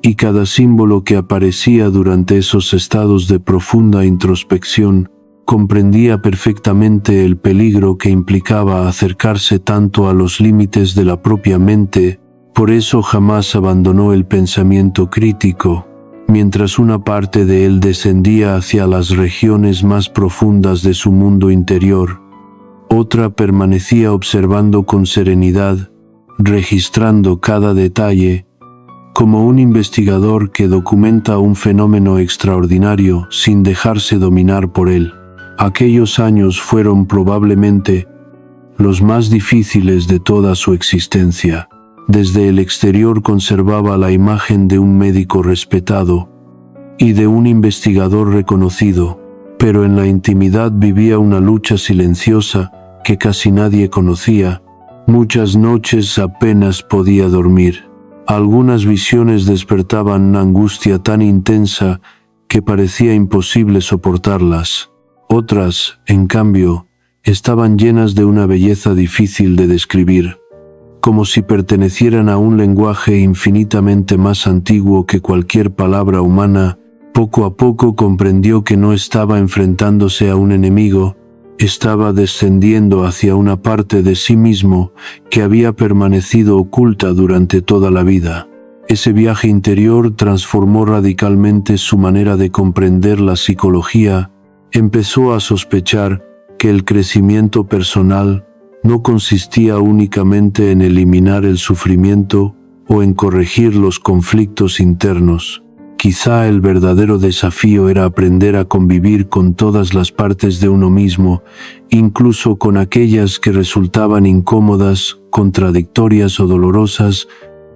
y cada símbolo que aparecía durante esos estados de profunda introspección. Comprendía perfectamente el peligro que implicaba acercarse tanto a los límites de la propia mente. Por eso jamás abandonó el pensamiento crítico. Mientras una parte de él descendía hacia las regiones más profundas de su mundo interior, otra permanecía observando con serenidad, registrando cada detalle, como un investigador que documenta un fenómeno extraordinario sin dejarse dominar por él. Aquellos años fueron probablemente los más difíciles de toda su existencia. Desde el exterior conservaba la imagen de un médico respetado y de un investigador reconocido, pero en la intimidad vivía una lucha silenciosa que casi nadie conocía. Muchas noches apenas podía dormir. Algunas visiones despertaban una angustia tan intensa que parecía imposible soportarlas. Otras, en cambio, estaban llenas de una belleza difícil de describir, como si pertenecieran a un lenguaje infinitamente más antiguo que cualquier palabra humana. Poco a poco comprendió que no estaba enfrentándose a un enemigo, estaba descendiendo hacia una parte de sí mismo que había permanecido oculta durante toda la vida. Ese viaje interior transformó radicalmente su manera de comprender la psicología. Empezó a sospechar que el crecimiento personal no consistía únicamente en eliminar el sufrimiento o en corregir los conflictos internos. Quizá el verdadero desafío era aprender a convivir con todas las partes de uno mismo, incluso con aquellas que resultaban incómodas, contradictorias o dolorosas.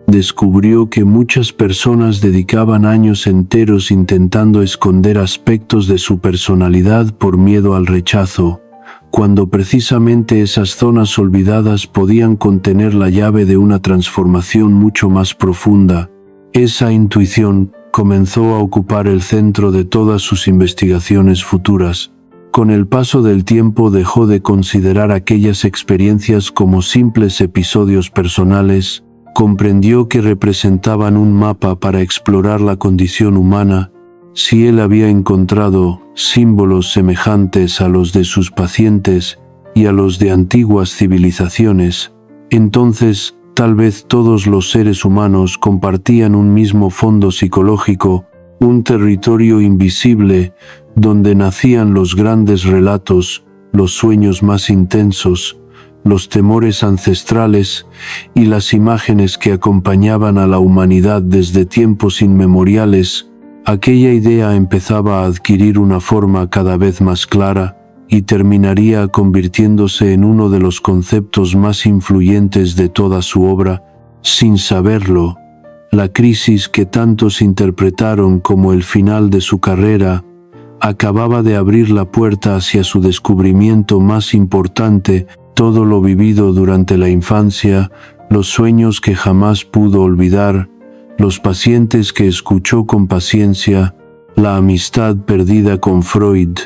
Descubrió que muchas personas dedicaban años enteros intentando esconder aspectos de su personalidad por miedo al rechazo, cuando precisamente esas zonas olvidadas podían contener la llave de una transformación mucho más profunda. Esa intuición comenzó a ocupar el centro de todas sus investigaciones futuras. Con el paso del tiempo dejó de considerar aquellas experiencias como simples episodios personales, comprendió que representaban un mapa para explorar la condición humana. Si él había encontrado símbolos semejantes a los de sus pacientes y a los de antiguas civilizaciones, entonces tal vez todos los seres humanos compartían un mismo fondo psicológico, un territorio invisible donde nacían los grandes relatos, los sueños más intensos, los temores ancestrales y las imágenes que acompañaban a la humanidad desde tiempos inmemoriales. Aquella idea empezaba a adquirir una forma cada vez más clara y terminaría convirtiéndose en uno de los conceptos más influyentes de toda su obra. Sin saberlo, la crisis que tantos interpretaron como el final de su carrera acababa de abrir la puerta hacia su descubrimiento más importante. Todo lo vivido durante la infancia, los sueños que jamás pudo olvidar, los pacientes que escuchó con paciencia, la amistad perdida con Freud,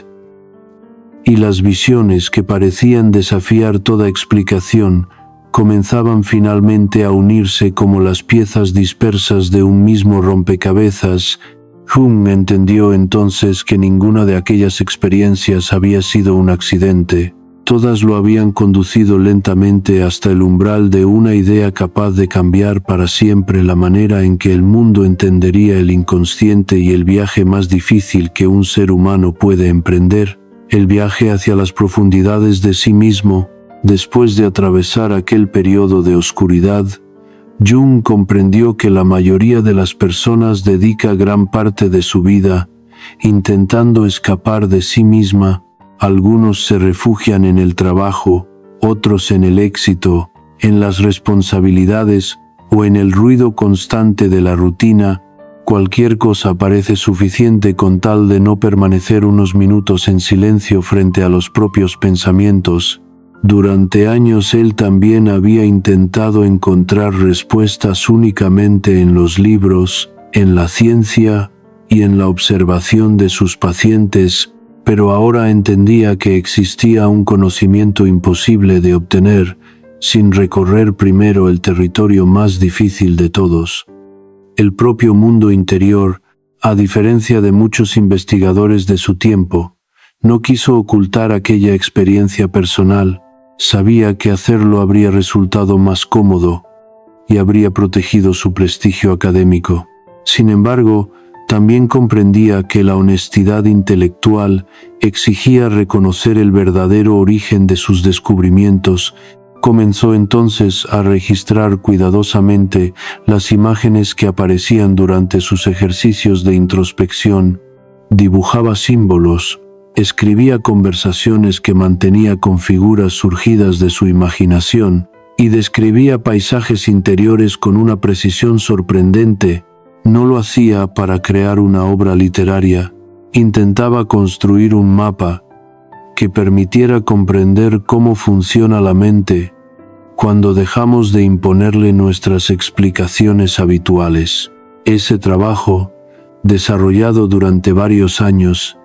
y las visiones que parecían desafiar toda explicación, comenzaban finalmente a unirse como las piezas dispersas de un mismo rompecabezas. Jung entendió entonces que ninguna de aquellas experiencias había sido un accidente. Todas lo habían conducido lentamente hasta el umbral de una idea capaz de cambiar para siempre la manera en que el mundo entendería el inconsciente y el viaje más difícil que un ser humano puede emprender, el viaje hacia las profundidades de sí mismo. Después de atravesar aquel periodo de oscuridad, Jung comprendió que la mayoría de las personas dedica gran parte de su vida intentando escapar de sí misma. Algunos se refugian en el trabajo, otros en el éxito, en las responsabilidades o en el ruido constante de la rutina. Cualquier cosa parece suficiente con tal de no permanecer unos minutos en silencio frente a los propios pensamientos. Durante años él también había intentado encontrar respuestas únicamente en los libros, en la ciencia y en la observación de sus pacientes, pero ahora entendía que existía un conocimiento imposible de obtener sin recorrer primero el territorio más difícil de todos, el propio mundo interior. A diferencia de muchos investigadores de su tiempo, no quiso ocultar aquella experiencia personal. Sabía que hacerlo habría resultado más cómodo y habría protegido su prestigio académico. Sin embargo, también comprendía que la honestidad intelectual exigía reconocer el verdadero origen de sus descubrimientos. Comenzó entonces a registrar cuidadosamente las imágenes que aparecían durante sus ejercicios de introspección. Dibujaba símbolos, escribía conversaciones que mantenía con figuras surgidas de su imaginación y describía paisajes interiores con una precisión sorprendente. No lo hacía para crear una obra literaria, intentaba construir un mapa que permitiera comprender cómo funciona la mente cuando dejamos de imponerle nuestras explicaciones habituales. Ese trabajo, desarrollado durante varios años,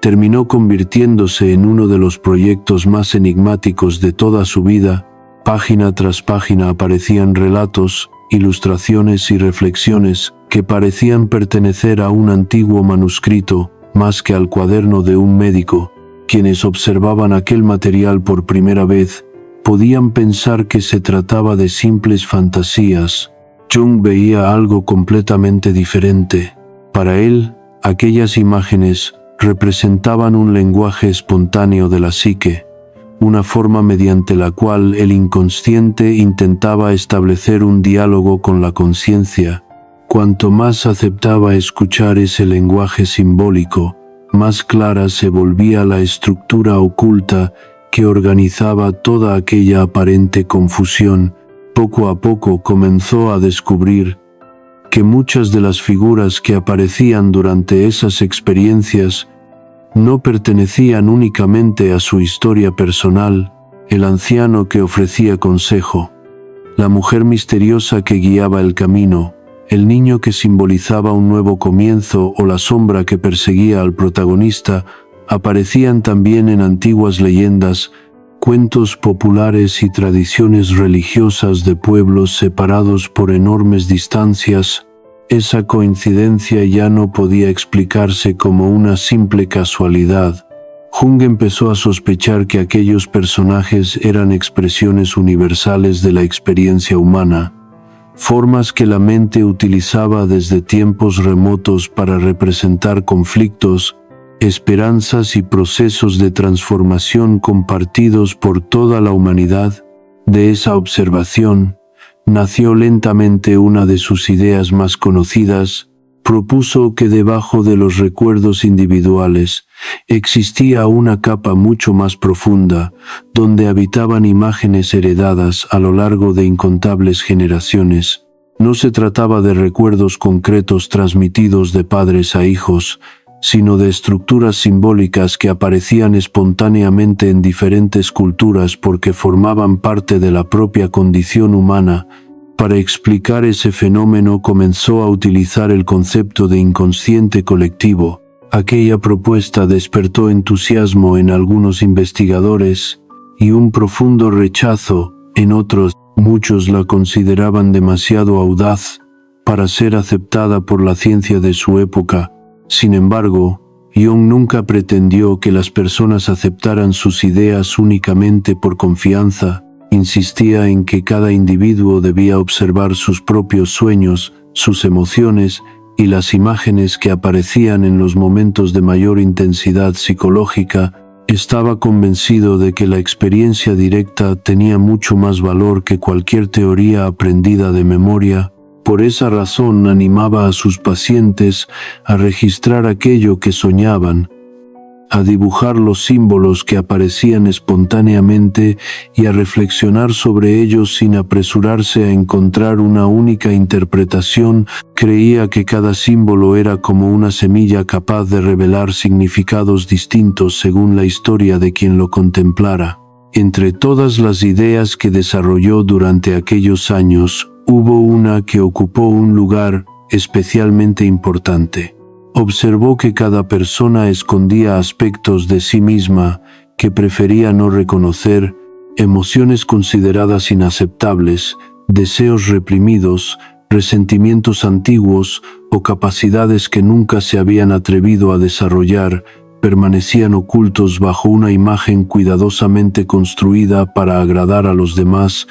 terminó convirtiéndose en uno de los proyectos más enigmáticos de toda su vida. Página tras página aparecían relatos, ilustraciones y reflexiones que parecían pertenecer a un antiguo manuscrito más que al cuaderno de un médico. Quienes observaban aquel material por primera vez podían pensar que se trataba de simples fantasías. Jung veía algo completamente diferente. Para él, aquellas imágenes representaban un lenguaje espontáneo de la psique, una forma mediante la cual el inconsciente intentaba establecer un diálogo con la conciencia. Cuanto más aceptaba escuchar ese lenguaje simbólico, más clara se volvía la estructura oculta que organizaba toda aquella aparente confusión. Poco a poco comenzó a descubrir que muchas de las figuras que aparecían durante esas experiencias no pertenecían únicamente a su historia personal: el anciano que ofrecía consejo, la mujer misteriosa que guiaba el camino, el niño que simbolizaba un nuevo comienzo o la sombra que perseguía al protagonista, aparecían también en antiguas leyendas, cuentos populares y tradiciones religiosas de pueblos separados por enormes distancias. Esa coincidencia ya no podía explicarse como una simple casualidad. Jung empezó a sospechar que aquellos personajes eran expresiones universales de la experiencia humana, formas que la mente utilizaba desde tiempos remotos para representar conflictos, esperanzas y procesos de transformación compartidos por toda la humanidad. De esa observación nació lentamente una de sus ideas más conocidas. Propuso que debajo de los recuerdos individuales existía una capa mucho más profunda, donde habitaban imágenes heredadas a lo largo de incontables generaciones. No se trataba de recuerdos concretos transmitidos de padres a hijos, sino de estructuras simbólicas que aparecían espontáneamente en diferentes culturas porque formaban parte de la propia condición humana. Para explicar ese fenómeno comenzó a utilizar el concepto de inconsciente colectivo. Aquella propuesta despertó entusiasmo en algunos investigadores y un profundo rechazo en otros. Muchos la consideraban demasiado audaz para ser aceptada por la ciencia de su época. Sin embargo, Jung nunca pretendió que las personas aceptaran sus ideas únicamente por confianza. Insistía en que cada individuo debía observar sus propios sueños, sus emociones y las imágenes que aparecían en los momentos de mayor intensidad psicológica. Estaba convencido de que la experiencia directa tenía mucho más valor que cualquier teoría aprendida de memoria. Por esa razón animaba a sus pacientes a registrar aquello que soñaban, a dibujar los símbolos que aparecían espontáneamente y a reflexionar sobre ellos sin apresurarse a encontrar una única interpretación. Creía que cada símbolo era como una semilla capaz de revelar significados distintos según la historia de quien lo contemplara. Entre todas las ideas que desarrolló durante aquellos años, hubo una que ocupó un lugar especialmente importante. Observó que cada persona escondía aspectos de sí misma que prefería no reconocer, emociones consideradas inaceptables, deseos reprimidos, resentimientos antiguos o capacidades que nunca se habían atrevido a desarrollar, permanecían ocultos bajo una imagen cuidadosamente construida para agradar a los demás.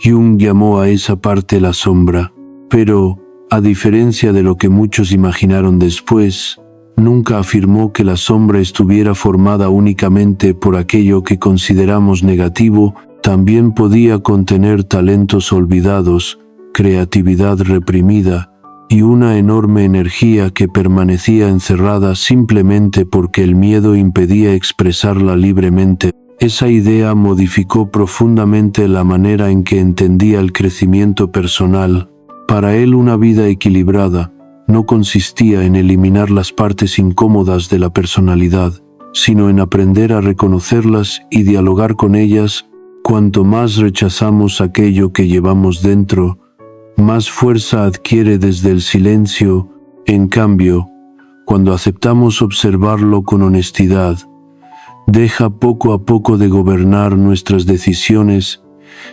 Jung llamó a esa parte la sombra, pero, a diferencia de lo que muchos imaginaron después, nunca afirmó que la sombra estuviera formada únicamente por aquello que consideramos negativo. También podía contener talentos olvidados, creatividad reprimida y una enorme energía que permanecía encerrada simplemente porque el miedo impedía expresarla libremente. Esa idea modificó profundamente la manera en que entendía el crecimiento personal. Para él, una vida equilibrada no consistía en eliminar las partes incómodas de la personalidad, sino en aprender a reconocerlas y dialogar con ellas. Cuanto más rechazamos aquello que llevamos dentro, más fuerza adquiere desde el silencio. En cambio, cuando aceptamos observarlo con honestidad, deja poco a poco de gobernar nuestras decisiones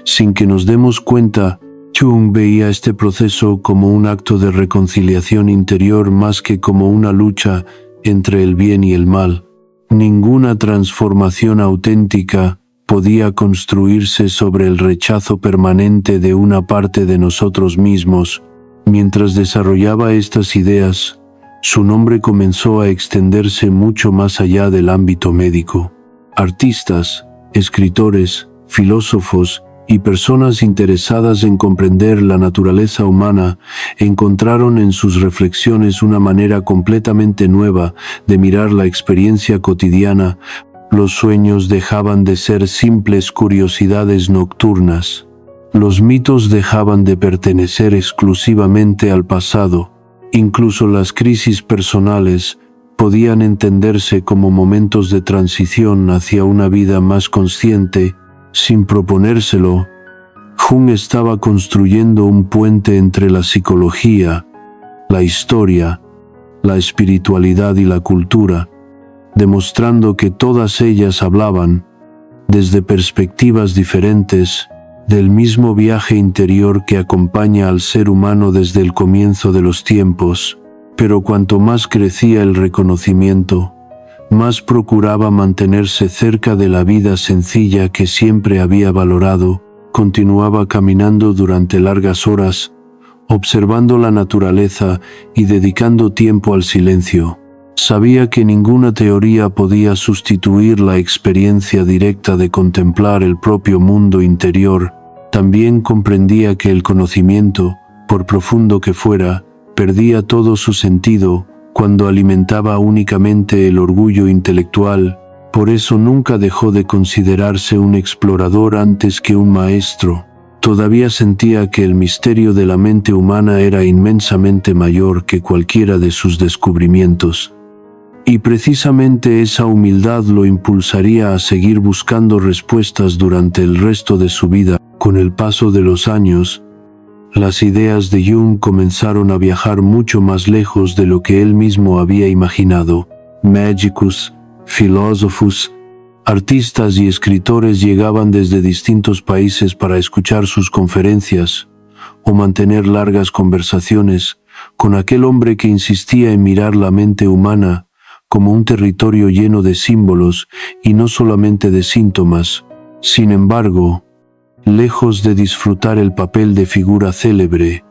sin que nos demos cuenta. Jung veía este proceso como un acto de reconciliación interior más que como una lucha entre el bien y el mal. Ninguna transformación auténtica podía construirse sobre el rechazo permanente de una parte de nosotros mismos. Mientras desarrollaba estas ideas, su nombre comenzó a extenderse mucho más allá del ámbito médico. Artistas, escritores, filósofos y personas interesadas en comprender la naturaleza humana encontraron en sus reflexiones una manera completamente nueva de mirar la experiencia cotidiana. Los sueños dejaban de ser simples curiosidades nocturnas. Los mitos dejaban de pertenecer exclusivamente al pasado. Incluso las crisis personales podían entenderse como momentos de transición hacia una vida más consciente. Sin proponérselo, Jung estaba construyendo un puente entre la psicología, la historia, la espiritualidad y la cultura, demostrando que todas ellas hablaban, desde perspectivas diferentes, del mismo viaje interior que acompaña al ser humano desde el comienzo de los tiempos. Pero cuanto más crecía el reconocimiento, más procuraba mantenerse cerca de la vida sencilla que siempre había valorado. Continuaba caminando durante largas horas, observando la naturaleza y dedicando tiempo al silencio. Sabía que ninguna teoría podía sustituir la experiencia directa de contemplar el propio mundo interior. También comprendía que el conocimiento, por profundo que fuera, perdía todo su sentido cuando alimentaba únicamente el orgullo intelectual. Por eso nunca dejó de considerarse un explorador antes que un maestro. Todavía sentía que el misterio de la mente humana era inmensamente mayor que cualquiera de sus descubrimientos. Y precisamente esa humildad lo impulsaría a seguir buscando respuestas durante el resto de su vida. Con el paso de los años, las ideas de Jung comenzaron a viajar mucho más lejos de lo que él mismo había imaginado. Magicus, filósofos, artistas y escritores llegaban desde distintos países para escuchar sus conferencias o mantener largas conversaciones con aquel hombre que insistía en mirar la mente humana como un territorio lleno de símbolos y no solamente de síntomas. Sin embargo, lejos de disfrutar el papel de figura célebre,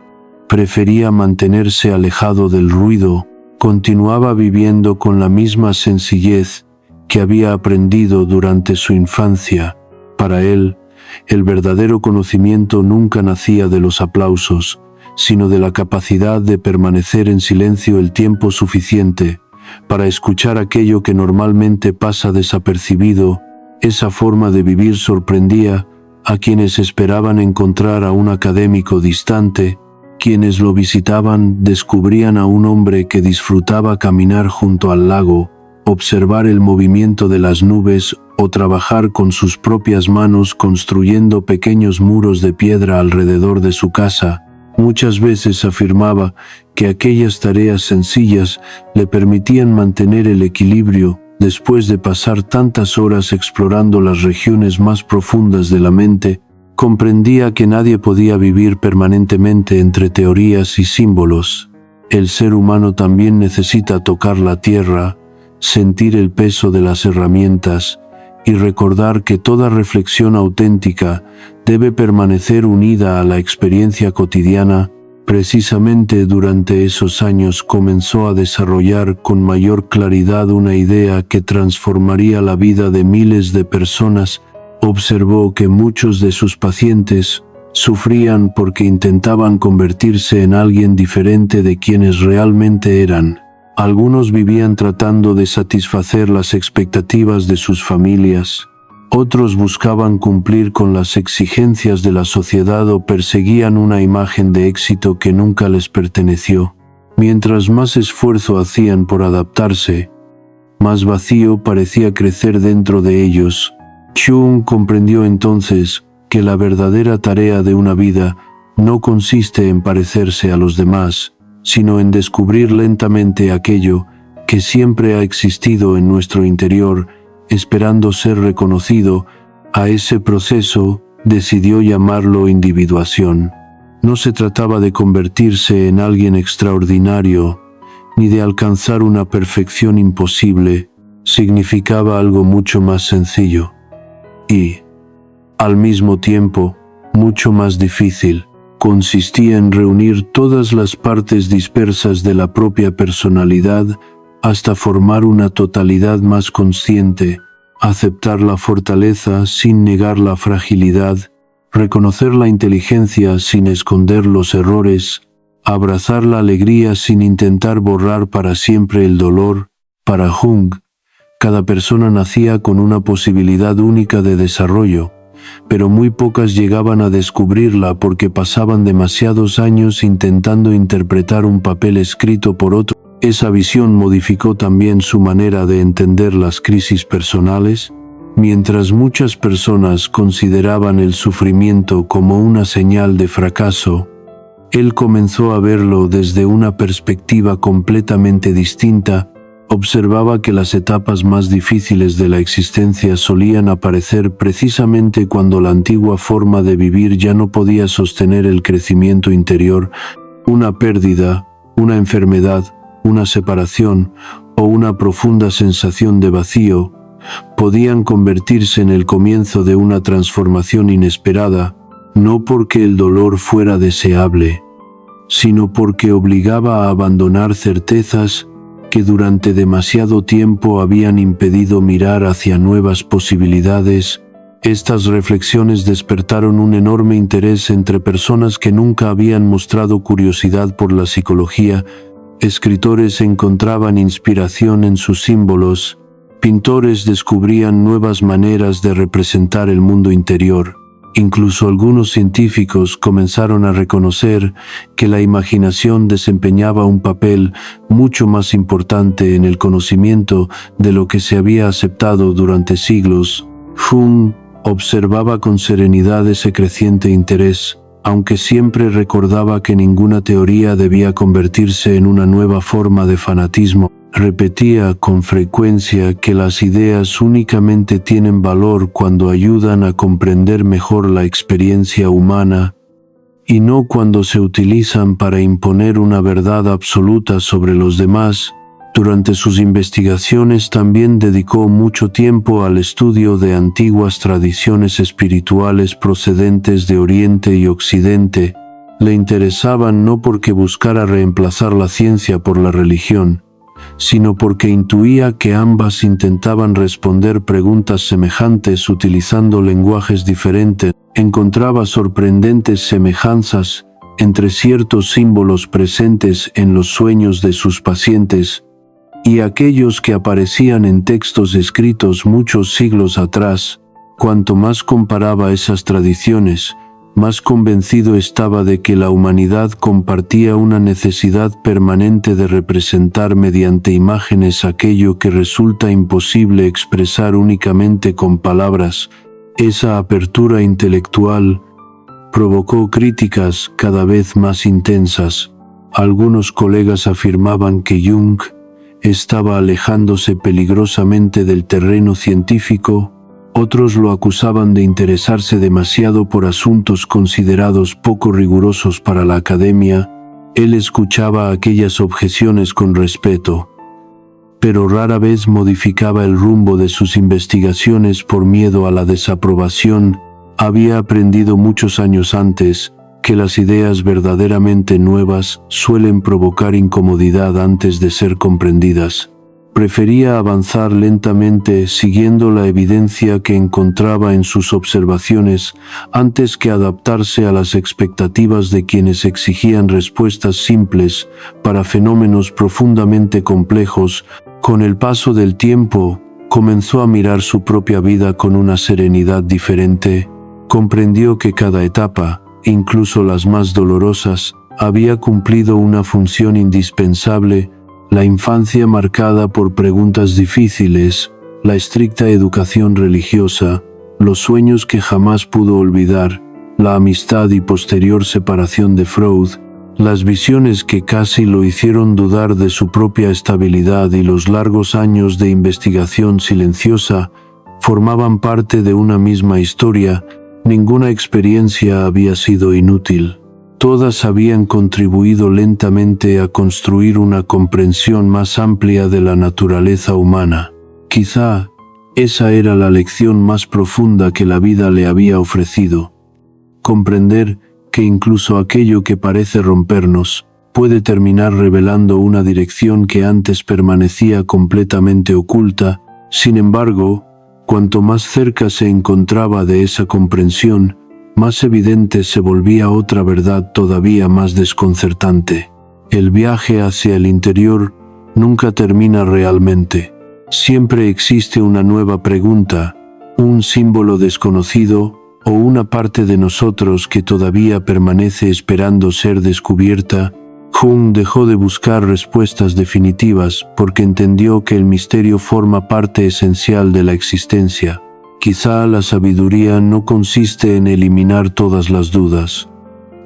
prefería mantenerse alejado del ruido. Continuaba viviendo con la misma sencillez que había aprendido durante su infancia. Para él, el verdadero conocimiento nunca nacía de los aplausos, sino de la capacidad de permanecer en silencio el tiempo suficiente para escuchar aquello que normalmente pasa desapercibido. Esa forma de vivir sorprendía a quienes esperaban encontrar a un académico distante. Quienes lo visitaban descubrían a un hombre que disfrutaba caminar junto al lago, observar el movimiento de las nubes o trabajar con sus propias manos construyendo pequeños muros de piedra alrededor de su casa. Muchas veces afirmaba que aquellas tareas sencillas le permitían mantener el equilibrio después de pasar tantas horas explorando las regiones más profundas de la mente. Comprendía que nadie podía vivir permanentemente entre teorías y símbolos. El ser humano también necesita tocar la tierra, sentir el peso de las herramientas y recordar que toda reflexión auténtica debe permanecer unida a la experiencia cotidiana. Precisamente durante esos años comenzó a desarrollar con mayor claridad una idea que transformaría la vida de miles de personas. Observó que muchos de sus pacientes sufrían porque intentaban convertirse en alguien diferente de quienes realmente eran. Algunos vivían tratando de satisfacer las expectativas de sus familias. Otros buscaban cumplir con las exigencias de la sociedad o perseguían una imagen de éxito que nunca les perteneció. Mientras más esfuerzo hacían por adaptarse, más vacío parecía crecer dentro de ellos. Jung comprendió entonces que la verdadera tarea de una vida no consiste en parecerse a los demás, sino en descubrir lentamente aquello que siempre ha existido en nuestro interior, esperando ser reconocido. A ese proceso decidió llamarlo individuación. No se trataba de convertirse en alguien extraordinario, ni de alcanzar una perfección imposible. Significaba algo mucho más sencillo y, al mismo tiempo, mucho más difícil. Consistía en reunir todas las partes dispersas de la propia personalidad hasta formar una totalidad más consciente, aceptar la fortaleza sin negar la fragilidad, reconocer la inteligencia sin esconder los errores, abrazar la alegría sin intentar borrar para siempre el dolor. Para Jung, cada persona nacía con una posibilidad única de desarrollo, pero muy pocas llegaban a descubrirla porque pasaban demasiados años intentando interpretar un papel escrito por otro. Esa visión modificó también su manera de entender las crisis personales. Mientras muchas personas consideraban el sufrimiento como una señal de fracaso, él comenzó a verlo desde una perspectiva completamente distinta. Observaba que las etapas más difíciles de la existencia solían aparecer precisamente cuando la antigua forma de vivir ya no podía sostener el crecimiento interior. Una pérdida, una enfermedad, una separación o una profunda sensación de vacío podían convertirse en el comienzo de una transformación inesperada, no porque el dolor fuera deseable, sino porque obligaba a abandonar certezas que durante demasiado tiempo habían impedido mirar hacia nuevas posibilidades. Estas reflexiones despertaron un enorme interés entre personas que nunca habían mostrado curiosidad por la psicología. Escritores encontraban inspiración en sus símbolos, pintores descubrían nuevas maneras de representar el mundo interior. Incluso algunos científicos comenzaron a reconocer que la imaginación desempeñaba un papel mucho más importante en el conocimiento de lo que se había aceptado durante siglos. Jung observaba con serenidad ese creciente interés, aunque siempre recordaba que ninguna teoría debía convertirse en una nueva forma de fanatismo. Repetía con frecuencia que las ideas únicamente tienen valor cuando ayudan a comprender mejor la experiencia humana y no cuando se utilizan para imponer una verdad absoluta sobre los demás. Durante sus investigaciones también dedicó mucho tiempo al estudio de antiguas tradiciones espirituales procedentes de Oriente y Occidente. Le interesaban no porque buscara reemplazar la ciencia por la religión, sino porque intuía que ambas intentaban responder preguntas semejantes utilizando lenguajes diferentes. Encontraba sorprendentes semejanzas entre ciertos símbolos presentes en los sueños de sus pacientes y aquellos que aparecían en textos escritos muchos siglos atrás. Cuanto más comparaba esas tradiciones, más convencido estaba de que la humanidad compartía una necesidad permanente de representar mediante imágenes aquello que resulta imposible expresar únicamente con palabras. Esa apertura intelectual provocó críticas cada vez más intensas. Algunos colegas afirmaban que Jung estaba alejándose peligrosamente del terreno científico. Otros lo acusaban de interesarse demasiado por asuntos considerados poco rigurosos para la academia. Él escuchaba aquellas objeciones con respeto, pero rara vez modificaba el rumbo de sus investigaciones por miedo a la desaprobación. Había aprendido muchos años antes que las ideas verdaderamente nuevas suelen provocar incomodidad antes de ser comprendidas. Prefería avanzar lentamente siguiendo la evidencia que encontraba en sus observaciones antes que adaptarse a las expectativas de quienes exigían respuestas simples para fenómenos profundamente complejos. Con el paso del tiempo, comenzó a mirar su propia vida con una serenidad diferente. Comprendió que cada etapa, incluso las más dolorosas, había cumplido una función indispensable. La infancia marcada por preguntas difíciles, la estricta educación religiosa, los sueños que jamás pudo olvidar, la amistad y posterior separación de Freud, las visiones que casi lo hicieron dudar de su propia estabilidad y los largos años de investigación silenciosa, formaban parte de una misma historia. Ninguna experiencia había sido inútil. Todas habían contribuido lentamente a construir una comprensión más amplia de la naturaleza humana. Quizá esa era la lección más profunda que la vida le había ofrecido. Comprender que incluso aquello que parece rompernos puede terminar revelando una dirección que antes permanecía completamente oculta. Sin embargo, cuanto más cerca se encontraba de esa comprensión, más evidente se volvía otra verdad todavía más desconcertante. El viaje hacia el interior nunca termina realmente. Siempre existe una nueva pregunta, un símbolo desconocido o una parte de nosotros que todavía permanece esperando ser descubierta. Jung dejó de buscar respuestas definitivas porque entendió que el misterio forma parte esencial de la existencia. Quizá la sabiduría no consiste en eliminar todas las dudas,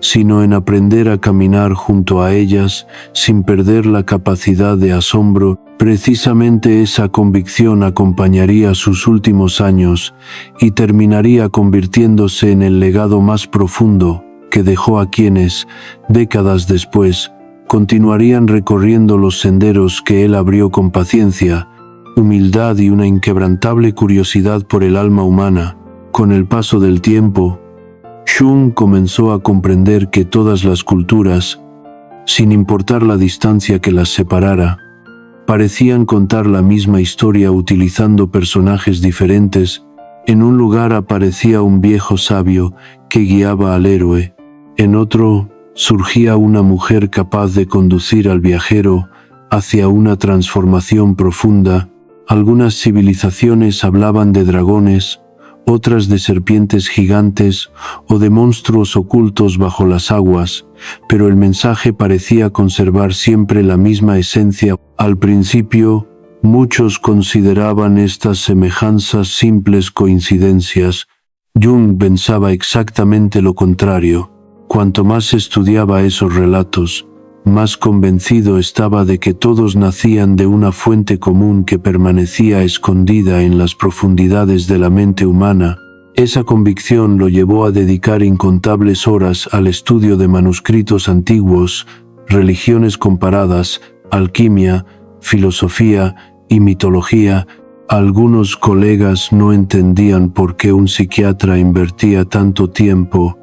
sino en aprender a caminar junto a ellas sin perder la capacidad de asombro. Precisamente esa convicción acompañaría sus últimos años y terminaría convirtiéndose en el legado más profundo que dejó a quienes, décadas después, continuarían recorriendo los senderos que él abrió con paciencia, humildad y una inquebrantable curiosidad por el alma humana. Con el paso del tiempo, Jung comenzó a comprender que todas las culturas, sin importar la distancia que las separara, parecían contar la misma historia utilizando personajes diferentes. En un lugar aparecía un viejo sabio que guiaba al héroe. En otro, surgía una mujer capaz de conducir al viajero hacia una transformación profunda. Algunas civilizaciones hablaban de dragones, otras de serpientes gigantes o de monstruos ocultos bajo las aguas, pero el mensaje parecía conservar siempre la misma esencia. Al principio, muchos consideraban estas semejanzas simples coincidencias. Jung pensaba exactamente lo contrario. Cuanto más estudiaba esos relatos, más convencido estaba de que todos nacían de una fuente común que permanecía escondida en las profundidades de la mente humana. Esa convicción lo llevó a dedicar incontables horas al estudio de manuscritos antiguos, religiones comparadas, alquimia, filosofía y mitología. Algunos colegas no entendían por qué un psiquiatra invertía tanto tiempo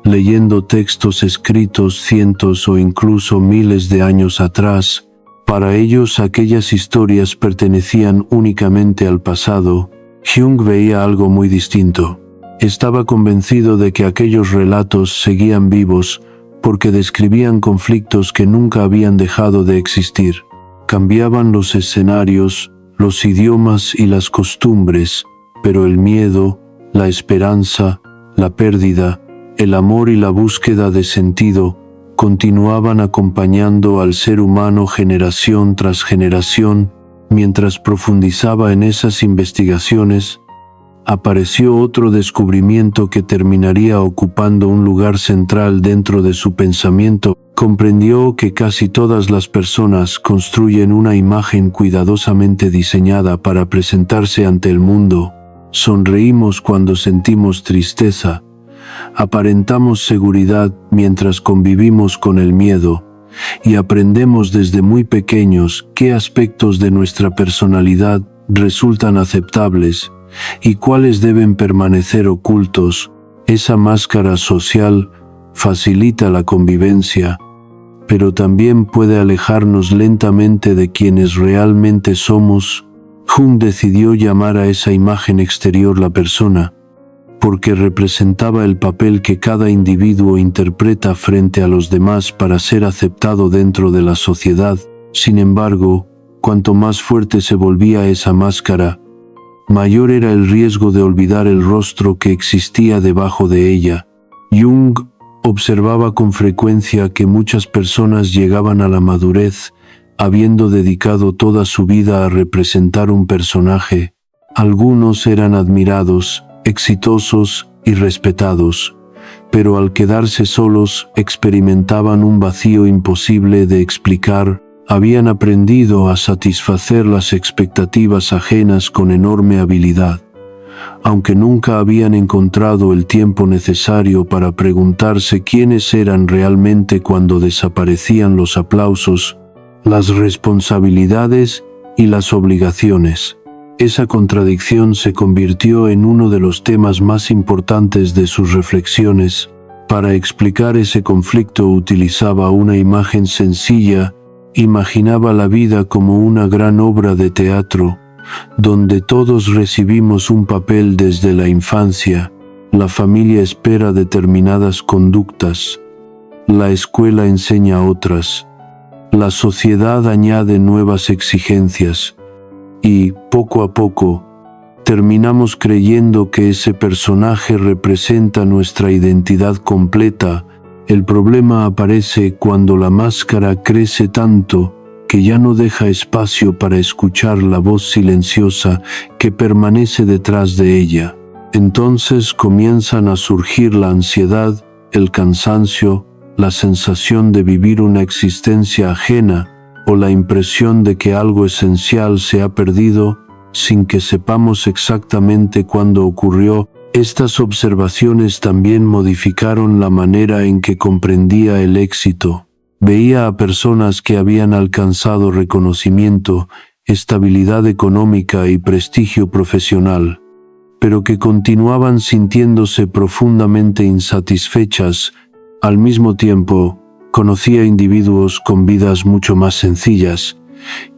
leyendo textos escritos cientos o incluso miles de años atrás. Para ellos aquellas historias pertenecían únicamente al pasado. Jung veía algo muy distinto. Estaba convencido de que aquellos relatos seguían vivos porque describían conflictos que nunca habían dejado de existir. Cambiaban los escenarios, los idiomas y las costumbres, pero el miedo, la esperanza, la pérdida, el amor y la búsqueda de sentido continuaban acompañando al ser humano generación tras generación. Mientras profundizaba en esas investigaciones, apareció otro descubrimiento que terminaría ocupando un lugar central dentro de su pensamiento. Comprendió que casi todas las personas construyen una imagen cuidadosamente diseñada para presentarse ante el mundo. Sonreímos cuando sentimos tristeza. Aparentamos seguridad mientras convivimos con el miedo, y aprendemos desde muy pequeños qué aspectos de nuestra personalidad resultan aceptables y cuáles deben permanecer ocultos. Esa máscara social facilita la convivencia, pero también puede alejarnos lentamente de quienes realmente somos. Jung decidió llamar a esa imagen exterior la persona, porque representaba el papel que cada individuo interpreta frente a los demás para ser aceptado dentro de la sociedad. Sin embargo, cuanto más fuerte se volvía esa máscara, mayor era el riesgo de olvidar el rostro que existía debajo de ella. Jung observaba con frecuencia que muchas personas llegaban a la madurez habiendo dedicado toda su vida a representar un personaje. Algunos eran admirados, exitosos y respetados, pero al quedarse solos experimentaban un vacío imposible de explicar. Habían aprendido a satisfacer las expectativas ajenas con enorme habilidad, aunque nunca habían encontrado el tiempo necesario para preguntarse quiénes eran realmente cuando desaparecían los aplausos, las responsabilidades y las obligaciones. Esa contradicción se convirtió en uno de los temas más importantes de sus reflexiones. Para explicar ese conflicto utilizaba una imagen sencilla. Imaginaba la vida como una gran obra de teatro, donde todos recibimos un papel desde la infancia. La familia espera determinadas conductas, la escuela enseña otras, la sociedad añade nuevas exigencias, y, poco a poco, terminamos creyendo que ese personaje representa nuestra identidad completa. El problema aparece cuando la máscara crece tanto que ya no deja espacio para escuchar la voz silenciosa que permanece detrás de ella. Entonces comienzan a surgir la ansiedad, el cansancio, la sensación de vivir una existencia ajena o la impresión de que algo esencial se ha perdido sin que sepamos exactamente cuándo ocurrió. Estas observaciones también modificaron la manera en que comprendía el éxito. Veía a personas que habían alcanzado reconocimiento, estabilidad económica y prestigio profesional, pero que continuaban sintiéndose profundamente insatisfechas. Al mismo tiempo, conocía individuos con vidas mucho más sencillas,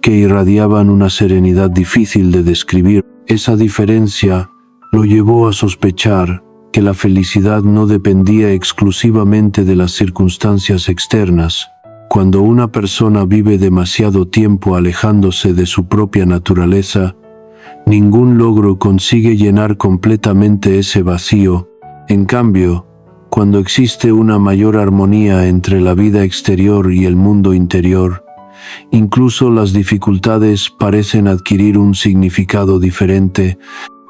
que irradiaban una serenidad difícil de describir. Esa diferencia lo llevó a sospechar que la felicidad no dependía exclusivamente de las circunstancias externas. Cuando una persona vive demasiado tiempo alejándose de su propia naturaleza, ningún logro consigue llenar completamente ese vacío. En cambio, cuando existe una mayor armonía entre la vida exterior y el mundo interior, incluso las dificultades parecen adquirir un significado diferente.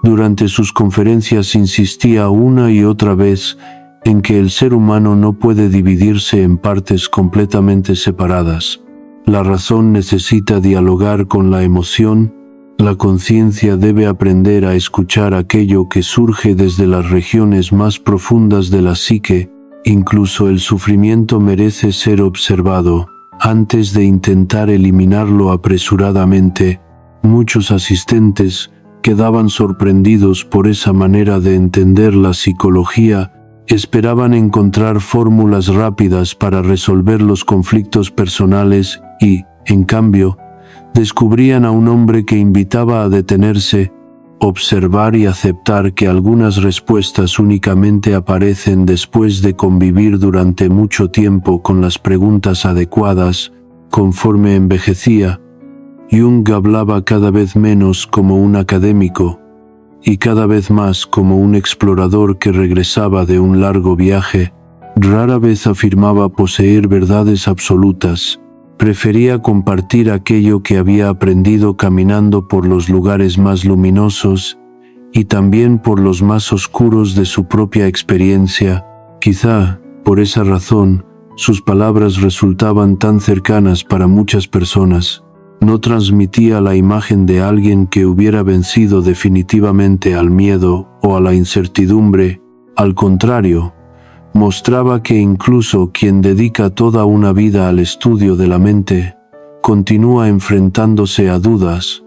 Durante sus conferencias insistía una y otra vez en que el ser humano no puede dividirse en partes completamente separadas. La razón necesita dialogar con la emoción. La conciencia debe aprender a escuchar aquello que surge desde las regiones más profundas de la psique. Incluso el sufrimiento merece ser observado antes de intentar eliminarlo apresuradamente. Muchos asistentes quedaban sorprendidos por esa manera de entender la psicología. Esperaban encontrar fórmulas rápidas para resolver los conflictos personales y, en cambio, descubrían a un hombre que invitaba a detenerse, observar y aceptar que algunas respuestas únicamente aparecen después de convivir durante mucho tiempo con las preguntas adecuadas. Conforme envejecía, Jung hablaba cada vez menos como un académico y cada vez más como un explorador que regresaba de un largo viaje. Rara vez afirmaba poseer verdades absolutas. Prefería compartir aquello que había aprendido caminando por los lugares más luminosos y también por los más oscuros de su propia experiencia. Quizá, por esa razón, sus palabras resultaban tan cercanas para muchas personas. No transmitía la imagen de alguien que hubiera vencido definitivamente al miedo o a la incertidumbre. Al contrario, mostraba que incluso quien dedica toda una vida al estudio de la mente, continúa enfrentándose a dudas,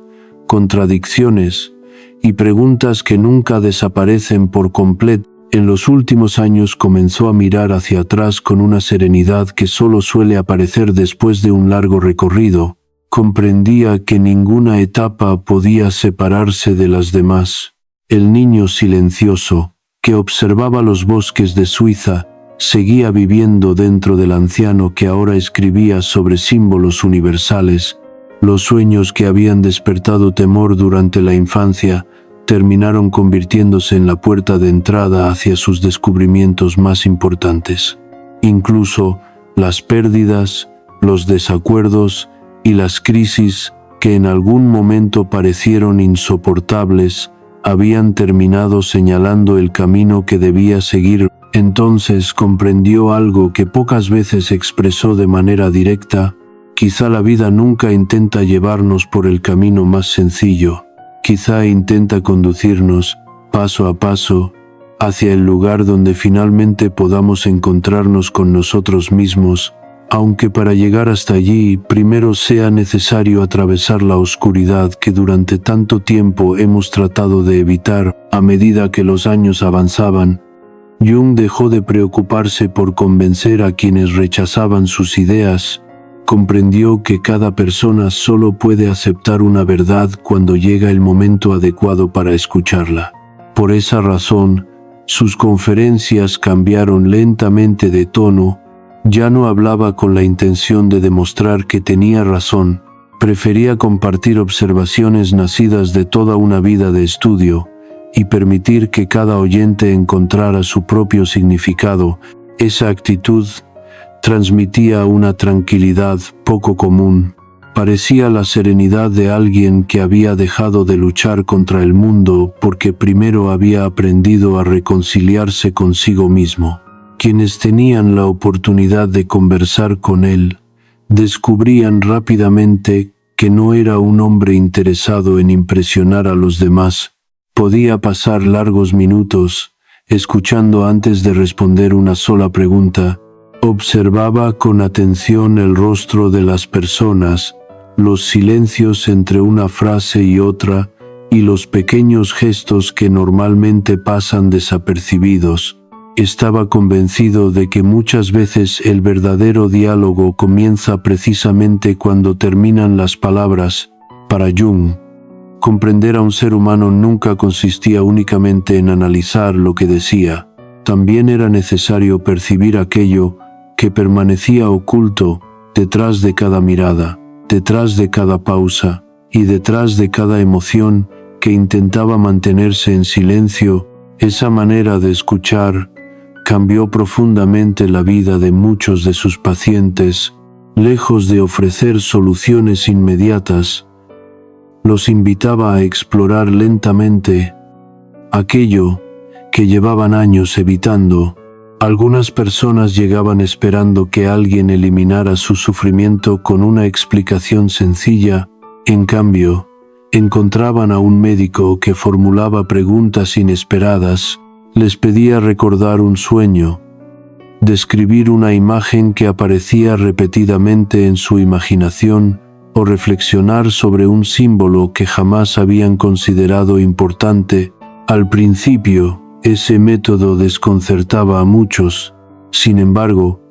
contradicciones y preguntas que nunca desaparecen por completo. En los últimos años comenzó a mirar hacia atrás con una serenidad que solo suele aparecer después de un largo recorrido. Comprendía que ninguna etapa podía separarse de las demás. El niño silencioso, que observaba los bosques de Suiza, seguía viviendo dentro del anciano que ahora escribía sobre símbolos universales. Los sueños que habían despertado temor durante la infancia terminaron convirtiéndose en la puerta de entrada hacia sus descubrimientos más importantes. Incluso las pérdidas, los desacuerdos y las crisis que en algún momento parecieron insoportables, habían terminado señalando el camino que debía seguir. Entonces comprendió algo que pocas veces expresó de manera directa: quizá la vida nunca intenta llevarnos por el camino más sencillo, quizá intenta conducirnos paso a paso, hacia el lugar donde finalmente podamos encontrarnos con nosotros mismos, aunque para llegar hasta allí primero sea necesario atravesar la oscuridad que durante tanto tiempo hemos tratado de evitar a medida que los años avanzaban. Jung dejó de preocuparse por convencer a quienes rechazaban sus ideas. Comprendió que cada persona solo puede aceptar una verdad cuando llega el momento adecuado para escucharla. Por esa razón, sus conferencias cambiaron lentamente de tono. Ya no hablaba con la intención de demostrar que tenía razón, prefería compartir observaciones nacidas de toda una vida de estudio y permitir que cada oyente encontrara su propio significado. Esa actitud transmitía una tranquilidad poco común. Parecía la serenidad de alguien que había dejado de luchar contra el mundo porque primero había aprendido a reconciliarse consigo mismo. Quienes tenían la oportunidad de conversar con él, descubrían rápidamente que no era un hombre interesado en impresionar a los demás. Podía pasar largos minutos, escuchando antes de responder una sola pregunta. Observaba con atención el rostro de las personas, los silencios entre una frase y otra, y los pequeños gestos que normalmente pasan desapercibidos. Estaba convencido de que muchas veces el verdadero diálogo comienza precisamente cuando terminan las palabras. Para Jung, comprender a un ser humano nunca consistía únicamente en analizar lo que decía. También era necesario percibir aquello que permanecía oculto detrás de cada mirada, detrás de cada pausa y detrás de cada emoción que intentaba mantenerse en silencio. Esa manera de escuchar cambió profundamente la vida de muchos de sus pacientes. Lejos de ofrecer soluciones inmediatas, los invitaba a explorar lentamente aquello que llevaban años evitando. Algunas personas llegaban esperando que alguien eliminara su sufrimiento con una explicación sencilla. En cambio, encontraban a un médico que formulaba preguntas inesperadas. Les pedía recordar un sueño, describir una imagen que aparecía repetidamente en su imaginación o reflexionar sobre un símbolo que jamás habían considerado importante. Al principio, ese método desconcertaba a muchos. Sin embargo,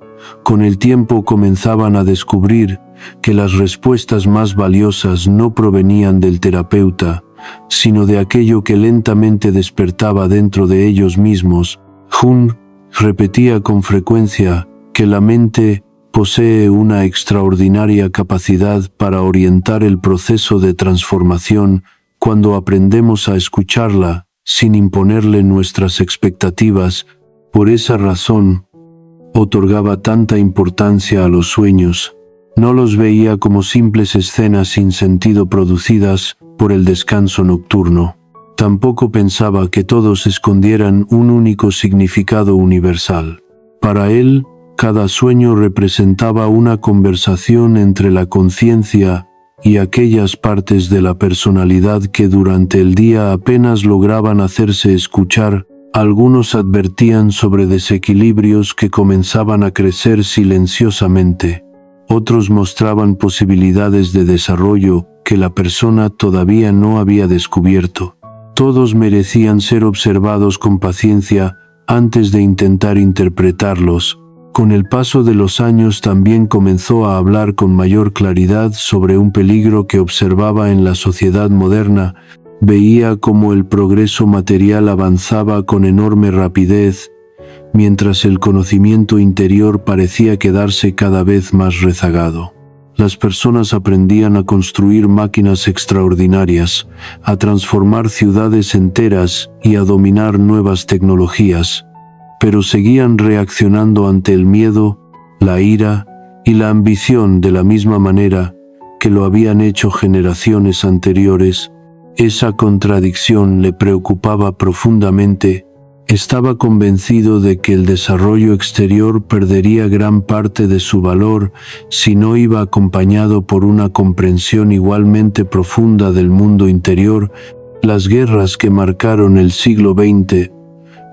con el tiempo comenzaban a descubrir que las respuestas más valiosas no provenían del terapeuta, sino de aquello que lentamente despertaba dentro de ellos mismos. Jung repetía con frecuencia que la mente posee una extraordinaria capacidad para orientar el proceso de transformación cuando aprendemos a escucharla sin imponerle nuestras expectativas. Por esa razón, otorgaba tanta importancia a los sueños. No los veía como simples escenas sin sentido producidas por el descanso nocturno. Tampoco pensaba que todos escondieran un único significado universal. Para él, cada sueño representaba una conversación entre la conciencia y aquellas partes de la personalidad que durante el día apenas lograban hacerse escuchar. Algunos advertían sobre desequilibrios que comenzaban a crecer silenciosamente. Otros mostraban posibilidades de desarrollo que la persona todavía no había descubierto. Todos merecían ser observados con paciencia antes de intentar interpretarlos. Con el paso de los años también comenzó a hablar con mayor claridad sobre un peligro que observaba en la sociedad moderna. Veía cómo el progreso material avanzaba con enorme rapidez, mientras el conocimiento interior parecía quedarse cada vez más rezagado. Las personas aprendían a construir máquinas extraordinarias, a transformar ciudades enteras y a dominar nuevas tecnologías, pero seguían reaccionando ante el miedo, la ira y la ambición de la misma manera que lo habían hecho generaciones anteriores. Esa contradicción le preocupaba profundamente. Estaba convencido de que el desarrollo exterior perdería gran parte de su valor si no iba acompañado por una comprensión igualmente profunda del mundo interior. Las guerras que marcaron el siglo XX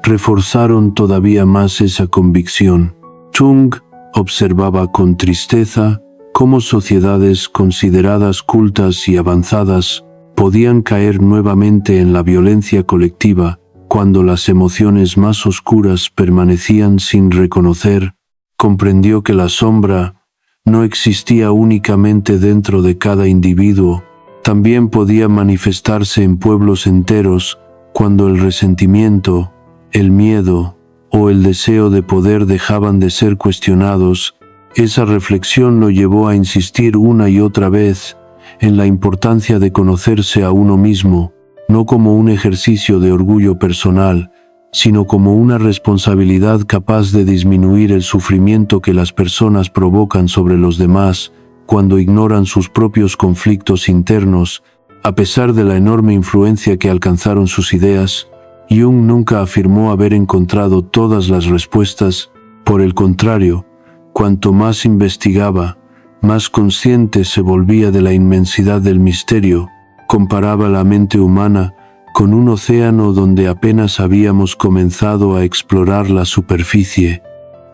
reforzaron todavía más esa convicción. Jung observaba con tristeza cómo sociedades consideradas cultas y avanzadas podían caer nuevamente en la violencia colectiva cuando las emociones más oscuras permanecían sin reconocer. Comprendió que la sombra no existía únicamente dentro de cada individuo, también podía manifestarse en pueblos enteros cuando el resentimiento, el miedo o el deseo de poder dejaban de ser cuestionados. Esa reflexión lo llevó a insistir una y otra vez en la importancia de conocerse a uno mismo, no como un ejercicio de orgullo personal, sino como una responsabilidad capaz de disminuir el sufrimiento que las personas provocan sobre los demás cuando ignoran sus propios conflictos internos. A pesar de la enorme influencia que alcanzaron sus ideas, Jung nunca afirmó haber encontrado todas las respuestas. Por el contrario, cuanto más investigaba, más consciente se volvía de la inmensidad del misterio. Comparaba la mente humana con un océano donde apenas habíamos comenzado a explorar la superficie.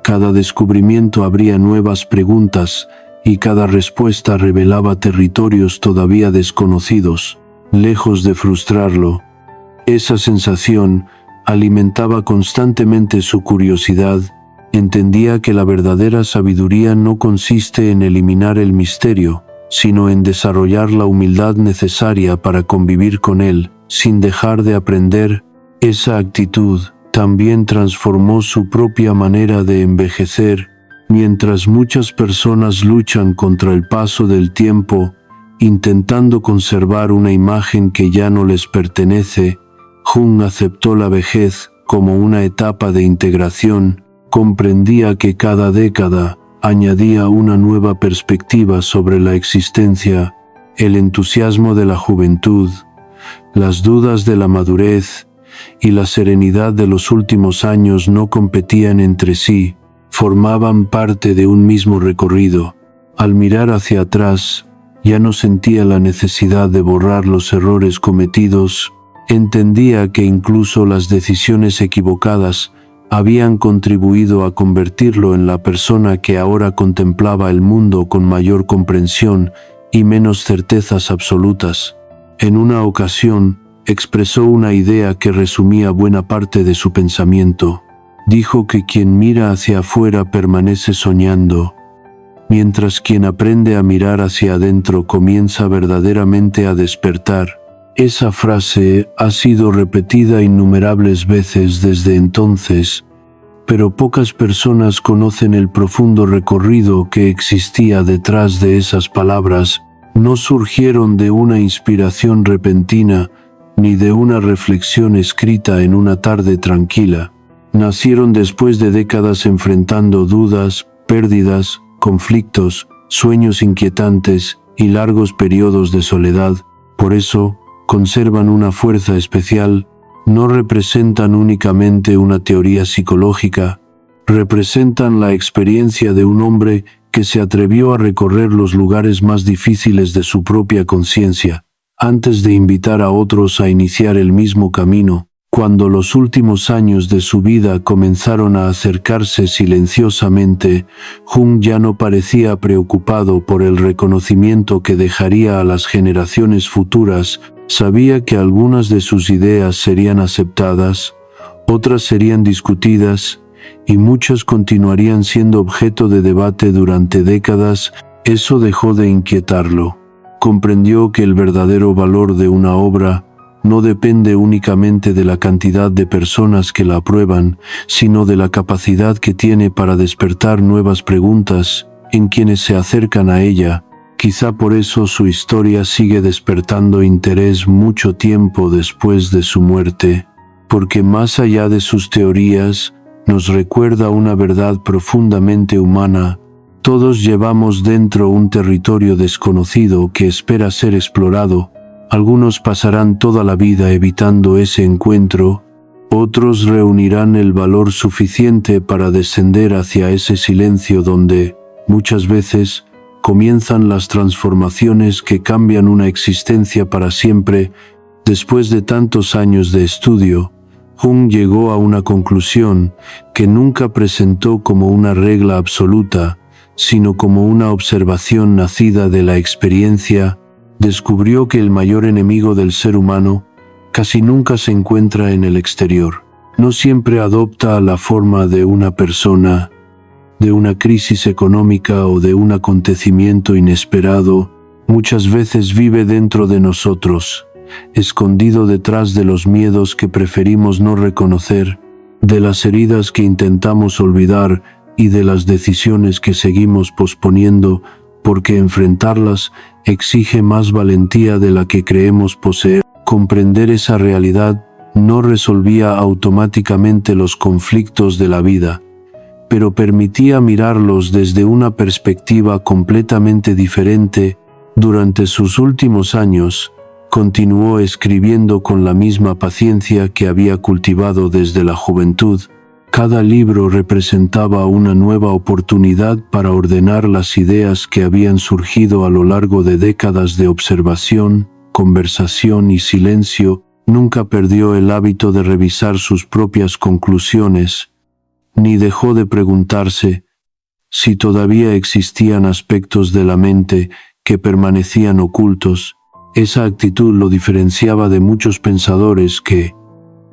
Cada descubrimiento abría nuevas preguntas y cada respuesta revelaba territorios todavía desconocidos. Lejos de frustrarlo, esa sensación alimentaba constantemente su curiosidad. Entendía que la verdadera sabiduría no consiste en eliminar el misterio, sino en desarrollar la humildad necesaria para convivir con él, sin dejar de aprender. Esa actitud también transformó su propia manera de envejecer. Mientras muchas personas luchan contra el paso del tiempo, intentando conservar una imagen que ya no les pertenece, Jung aceptó la vejez como una etapa de integración. Comprendía que cada década añadía una nueva perspectiva sobre la existencia, el entusiasmo de la juventud, las dudas de la madurez y la serenidad de los últimos años no competían entre sí, formaban parte de un mismo recorrido. Al mirar hacia atrás, ya no sentía la necesidad de borrar los errores cometidos. Entendía que incluso las decisiones equivocadas habían contribuido a convertirlo en la persona que ahora contemplaba el mundo con mayor comprensión y menos certezas absolutas. En una ocasión, expresó una idea que resumía buena parte de su pensamiento. Dijo que quien mira hacia afuera permanece soñando, mientras quien aprende a mirar hacia adentro comienza verdaderamente a despertar. Esa frase ha sido repetida innumerables veces desde entonces, pero pocas personas conocen el profundo recorrido que existía detrás de esas palabras. No surgieron de una inspiración repentina, ni de una reflexión escrita en una tarde tranquila. Nacieron después de décadas enfrentando dudas, pérdidas, conflictos, sueños inquietantes y largos periodos de soledad. Por eso, conservan una fuerza especial. No representan únicamente una teoría psicológica, representan la experiencia de un hombre que se atrevió a recorrer los lugares más difíciles de su propia conciencia, antes de invitar a otros a iniciar el mismo camino. Cuando los últimos años de su vida comenzaron a acercarse silenciosamente, Jung ya no parecía preocupado por el reconocimiento que dejaría a las generaciones futuras. Sabía que algunas de sus ideas serían aceptadas, otras serían discutidas, y muchas continuarían siendo objeto de debate durante décadas. Eso dejó de inquietarlo. Comprendió que el verdadero valor de una obra no depende únicamente de la cantidad de personas que la aprueban, sino de la capacidad que tiene para despertar nuevas preguntas en quienes se acercan a ella. Quizá por eso su historia sigue despertando interés mucho tiempo después de su muerte, porque más allá de sus teorías, nos recuerda una verdad profundamente humana. Todos llevamos dentro un territorio desconocido que espera ser explorado. Algunos pasarán toda la vida evitando ese encuentro, otros reunirán el valor suficiente para descender hacia ese silencio donde, muchas veces, comienzan las transformaciones que cambian una existencia para siempre. Después de tantos años de estudio, Jung llegó a una conclusión que nunca presentó como una regla absoluta, sino como una observación nacida de la experiencia. Descubrió que el mayor enemigo del ser humano casi nunca se encuentra en el exterior. No siempre adopta la forma de una persona, de una crisis económica o de un acontecimiento inesperado. Muchas veces vive dentro de nosotros, escondido detrás de los miedos que preferimos no reconocer, de las heridas que intentamos olvidar y de las decisiones que seguimos posponiendo, porque enfrentarlas exige más valentía de la que creemos poseer. Comprender esa realidad no resolvía automáticamente los conflictos de la vida, pero permitía mirarlos desde una perspectiva completamente diferente. Durante sus últimos años, continuó escribiendo con la misma paciencia que había cultivado desde la juventud. Cada libro representaba una nueva oportunidad para ordenar las ideas que habían surgido a lo largo de décadas de observación, conversación y silencio. Nunca perdió el hábito de revisar sus propias conclusiones, ni dejó de preguntarse si todavía existían aspectos de la mente que permanecían ocultos. Esa actitud lo diferenciaba de muchos pensadores que,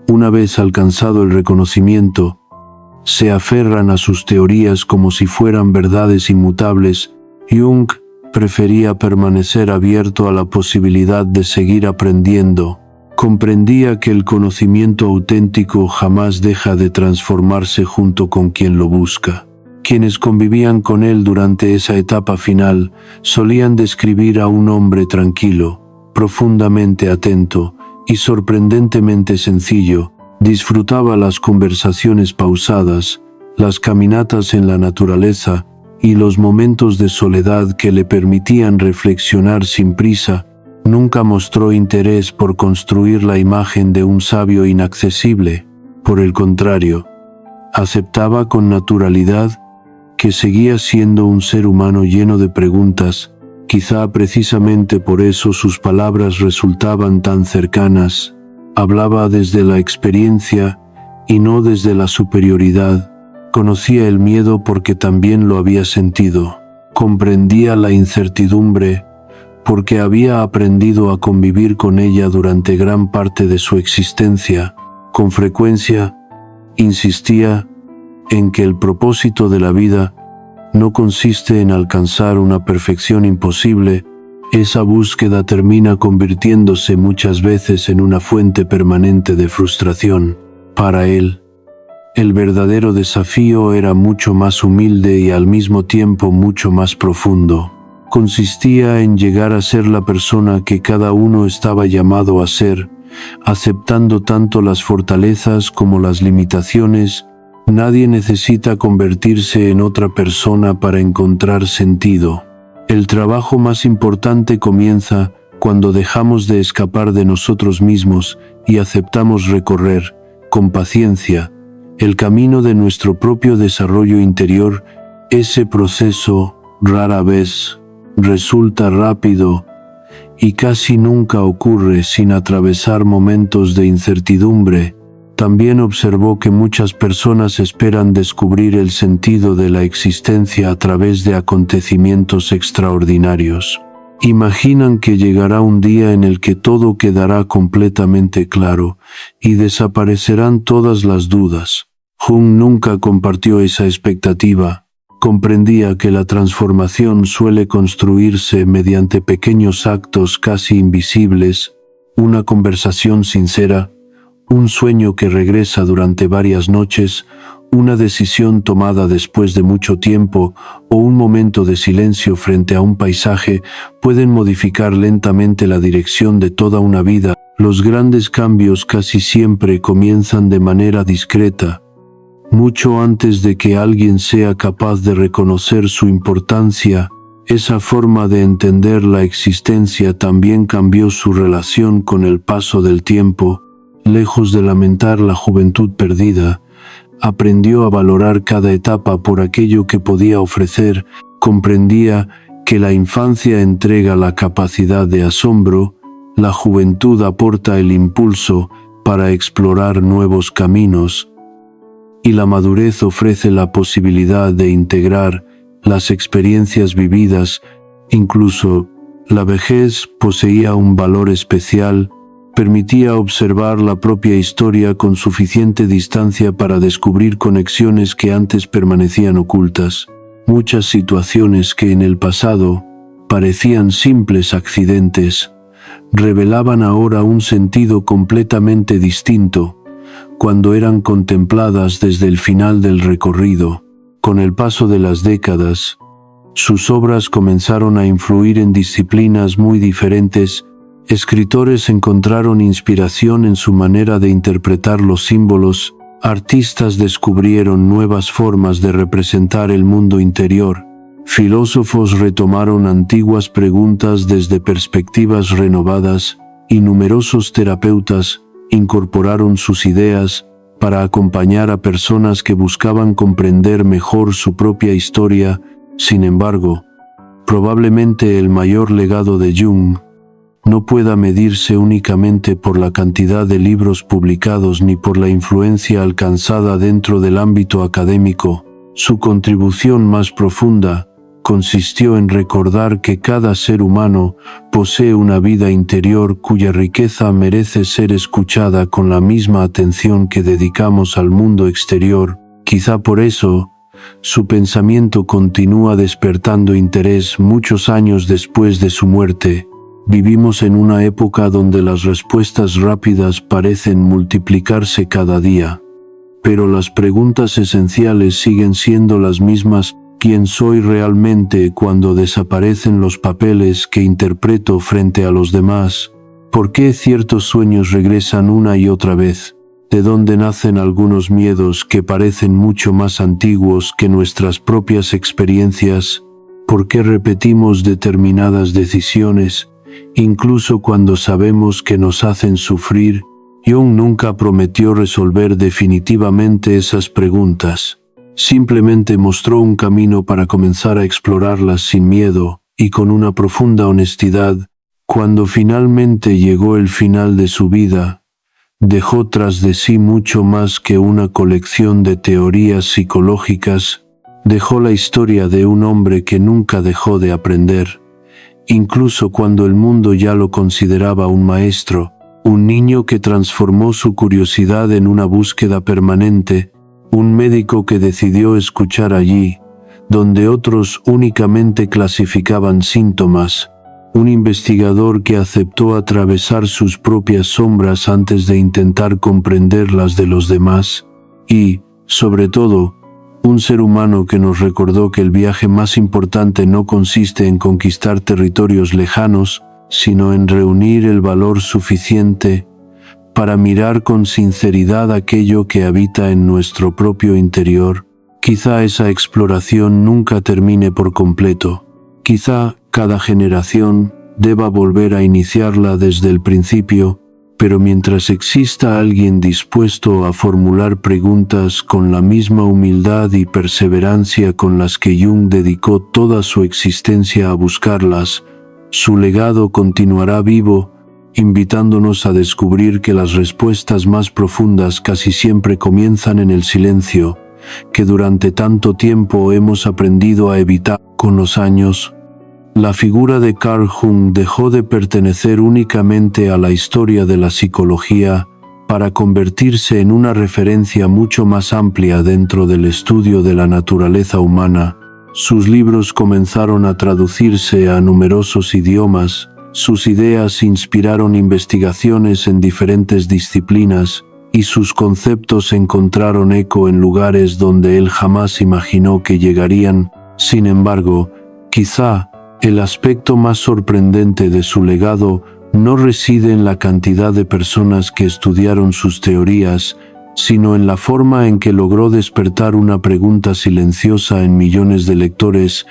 una vez alcanzado el reconocimiento, se aferran a sus teorías como si fueran verdades inmutables. Jung prefería permanecer abierto a la posibilidad de seguir aprendiendo. Comprendía que el conocimiento auténtico jamás deja de transformarse junto con quien lo busca. Quienes convivían con él durante esa etapa final solían describir a un hombre tranquilo, profundamente atento y sorprendentemente sencillo. Disfrutaba las conversaciones pausadas, las caminatas en la naturaleza y los momentos de soledad que le permitían reflexionar sin prisa. Nunca mostró interés por construir la imagen de un sabio inaccesible. Por el contrario, aceptaba con naturalidad que seguía siendo un ser humano lleno de preguntas. Quizá precisamente por eso sus palabras resultaban tan cercanas. Hablaba desde la experiencia y no desde la superioridad. Conocía el miedo porque también lo había sentido. Comprendía la incertidumbre porque había aprendido a convivir con ella durante gran parte de su existencia. Con frecuencia, insistía en que el propósito de la vida no consiste en alcanzar una perfección imposible. Esa búsqueda termina convirtiéndose muchas veces en una fuente permanente de frustración. Para él, el verdadero desafío era mucho más humilde y al mismo tiempo mucho más profundo. Consistía en llegar a ser la persona que cada uno estaba llamado a ser, aceptando tanto las fortalezas como las limitaciones. Nadie necesita convertirse en otra persona para encontrar sentido. El trabajo más importante comienza cuando dejamos de escapar de nosotros mismos y aceptamos recorrer, con paciencia, el camino de nuestro propio desarrollo interior. Ese proceso, rara vez, resulta rápido y casi nunca ocurre sin atravesar momentos de incertidumbre. También observó que muchas personas esperan descubrir el sentido de la existencia a través de acontecimientos extraordinarios. Imaginan que llegará un día en el que todo quedará completamente claro y desaparecerán todas las dudas. Jung nunca compartió esa expectativa. Comprendía que la transformación suele construirse mediante pequeños actos casi invisibles, una conversación sincera, un sueño que regresa durante varias noches, una decisión tomada después de mucho tiempo o un momento de silencio frente a un paisaje pueden modificar lentamente la dirección de toda una vida. Los grandes cambios casi siempre comienzan de manera discreta, mucho antes de que alguien sea capaz de reconocer su importancia. Esa forma de entender la existencia también cambió su relación con el paso del tiempo. Lejos de lamentar la juventud perdida, aprendió a valorar cada etapa por aquello que podía ofrecer. Comprendía que la infancia entrega la capacidad de asombro, la juventud aporta el impulso para explorar nuevos caminos, y la madurez ofrece la posibilidad de integrar las experiencias vividas. Incluso la vejez poseía un valor especial, permitía observar la propia historia con suficiente distancia para descubrir conexiones que antes permanecían ocultas. Muchas situaciones que en el pasado parecían simples accidentes, revelaban ahora un sentido completamente distinto cuando eran contempladas desde el final del recorrido. Con el paso de las décadas, sus obras comenzaron a influir en disciplinas muy diferentes. Escritores encontraron inspiración en su manera de interpretar los símbolos, artistas descubrieron nuevas formas de representar el mundo interior, filósofos retomaron antiguas preguntas desde perspectivas renovadas, y numerosos terapeutas incorporaron sus ideas para acompañar a personas que buscaban comprender mejor su propia historia. Sin embargo, probablemente el mayor legado de Jung no pueda medirse únicamente por la cantidad de libros publicados ni por la influencia alcanzada dentro del ámbito académico. Su contribución más profunda consistió en recordar que cada ser humano posee una vida interior cuya riqueza merece ser escuchada con la misma atención que dedicamos al mundo exterior. Quizá por eso, su pensamiento continúa despertando interés muchos años después de su muerte. Vivimos en una época donde las respuestas rápidas parecen multiplicarse cada día. Pero las preguntas esenciales siguen siendo las mismas. ¿Quién soy realmente cuando desaparecen los papeles que interpreto frente a los demás? ¿Por qué ciertos sueños regresan una y otra vez? ¿De dónde nacen algunos miedos que parecen mucho más antiguos que nuestras propias experiencias? ¿Por qué repetimos determinadas decisiones, incluso cuando sabemos que nos hacen sufrir? Jung nunca prometió resolver definitivamente esas preguntas. Simplemente mostró un camino para comenzar a explorarlas sin miedo y con una profunda honestidad. Cuando finalmente llegó el final de su vida, dejó tras de sí mucho más que una colección de teorías psicológicas. Dejó la historia de un hombre que nunca dejó de aprender, incluso cuando el mundo ya lo consideraba un maestro, un niño que transformó su curiosidad en una búsqueda permanente, un médico que decidió escuchar allí, donde otros únicamente clasificaban síntomas, un investigador que aceptó atravesar sus propias sombras antes de intentar comprender las de los demás, y, sobre todo, un ser humano que nos recordó que el viaje más importante no consiste en conquistar territorios lejanos, sino en reunir el valor suficiente para mirar con sinceridad aquello que habita en nuestro propio interior. Quizá esa exploración nunca termine por completo. Quizá cada generación deba volver a iniciarla desde el principio, pero mientras exista alguien dispuesto a formular preguntas con la misma humildad y perseverancia con las que Jung dedicó toda su existencia a buscarlas, su legado continuará vivo, invitándonos a descubrir que las respuestas más profundas casi siempre comienzan en el silencio, que durante tanto tiempo hemos aprendido a evitar. Con los años, la figura de Carl Jung dejó de pertenecer únicamente a la historia de la psicología para convertirse en una referencia mucho más amplia dentro del estudio de la naturaleza humana. Sus libros comenzaron a traducirse a numerosos idiomas. Sus ideas inspiraron investigaciones en diferentes disciplinas, y sus conceptos encontraron eco en lugares donde él jamás imaginó que llegarían. Sin embargo, quizá el aspecto más sorprendente de su legado no reside en la cantidad de personas que estudiaron sus teorías, sino en la forma en que logró despertar una pregunta silenciosa en millones de lectores.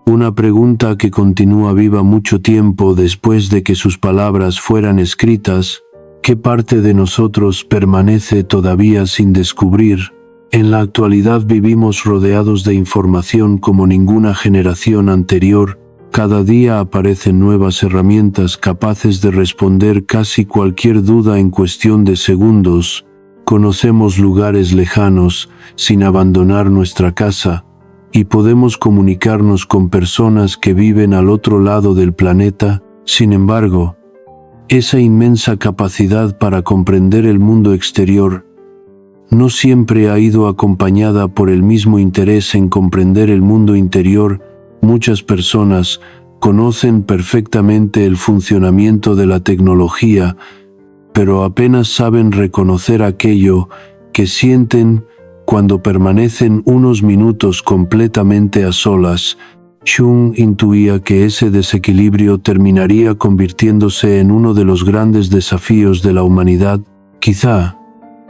Una pregunta que continúa viva mucho tiempo después de que sus palabras fueran escritas. ¿Qué parte de nosotros permanece todavía sin descubrir? En la actualidad vivimos rodeados de información como ninguna generación anterior, Cada día aparecen nuevas herramientas capaces de responder casi cualquier duda en cuestión de segundos. Conocemos lugares lejanos sin abandonar nuestra casa y podemos comunicarnos con personas que viven al otro lado del planeta. Sin embargo, esa inmensa capacidad para comprender el mundo exterior no siempre ha ido acompañada por el mismo interés en comprender el mundo interior. Muchas personas conocen perfectamente el funcionamiento de la tecnología, pero apenas saben reconocer aquello que sienten cuando permanecen unos minutos completamente a solas. Jung intuía que ese desequilibrio terminaría convirtiéndose en uno de los grandes desafíos de la humanidad. Quizá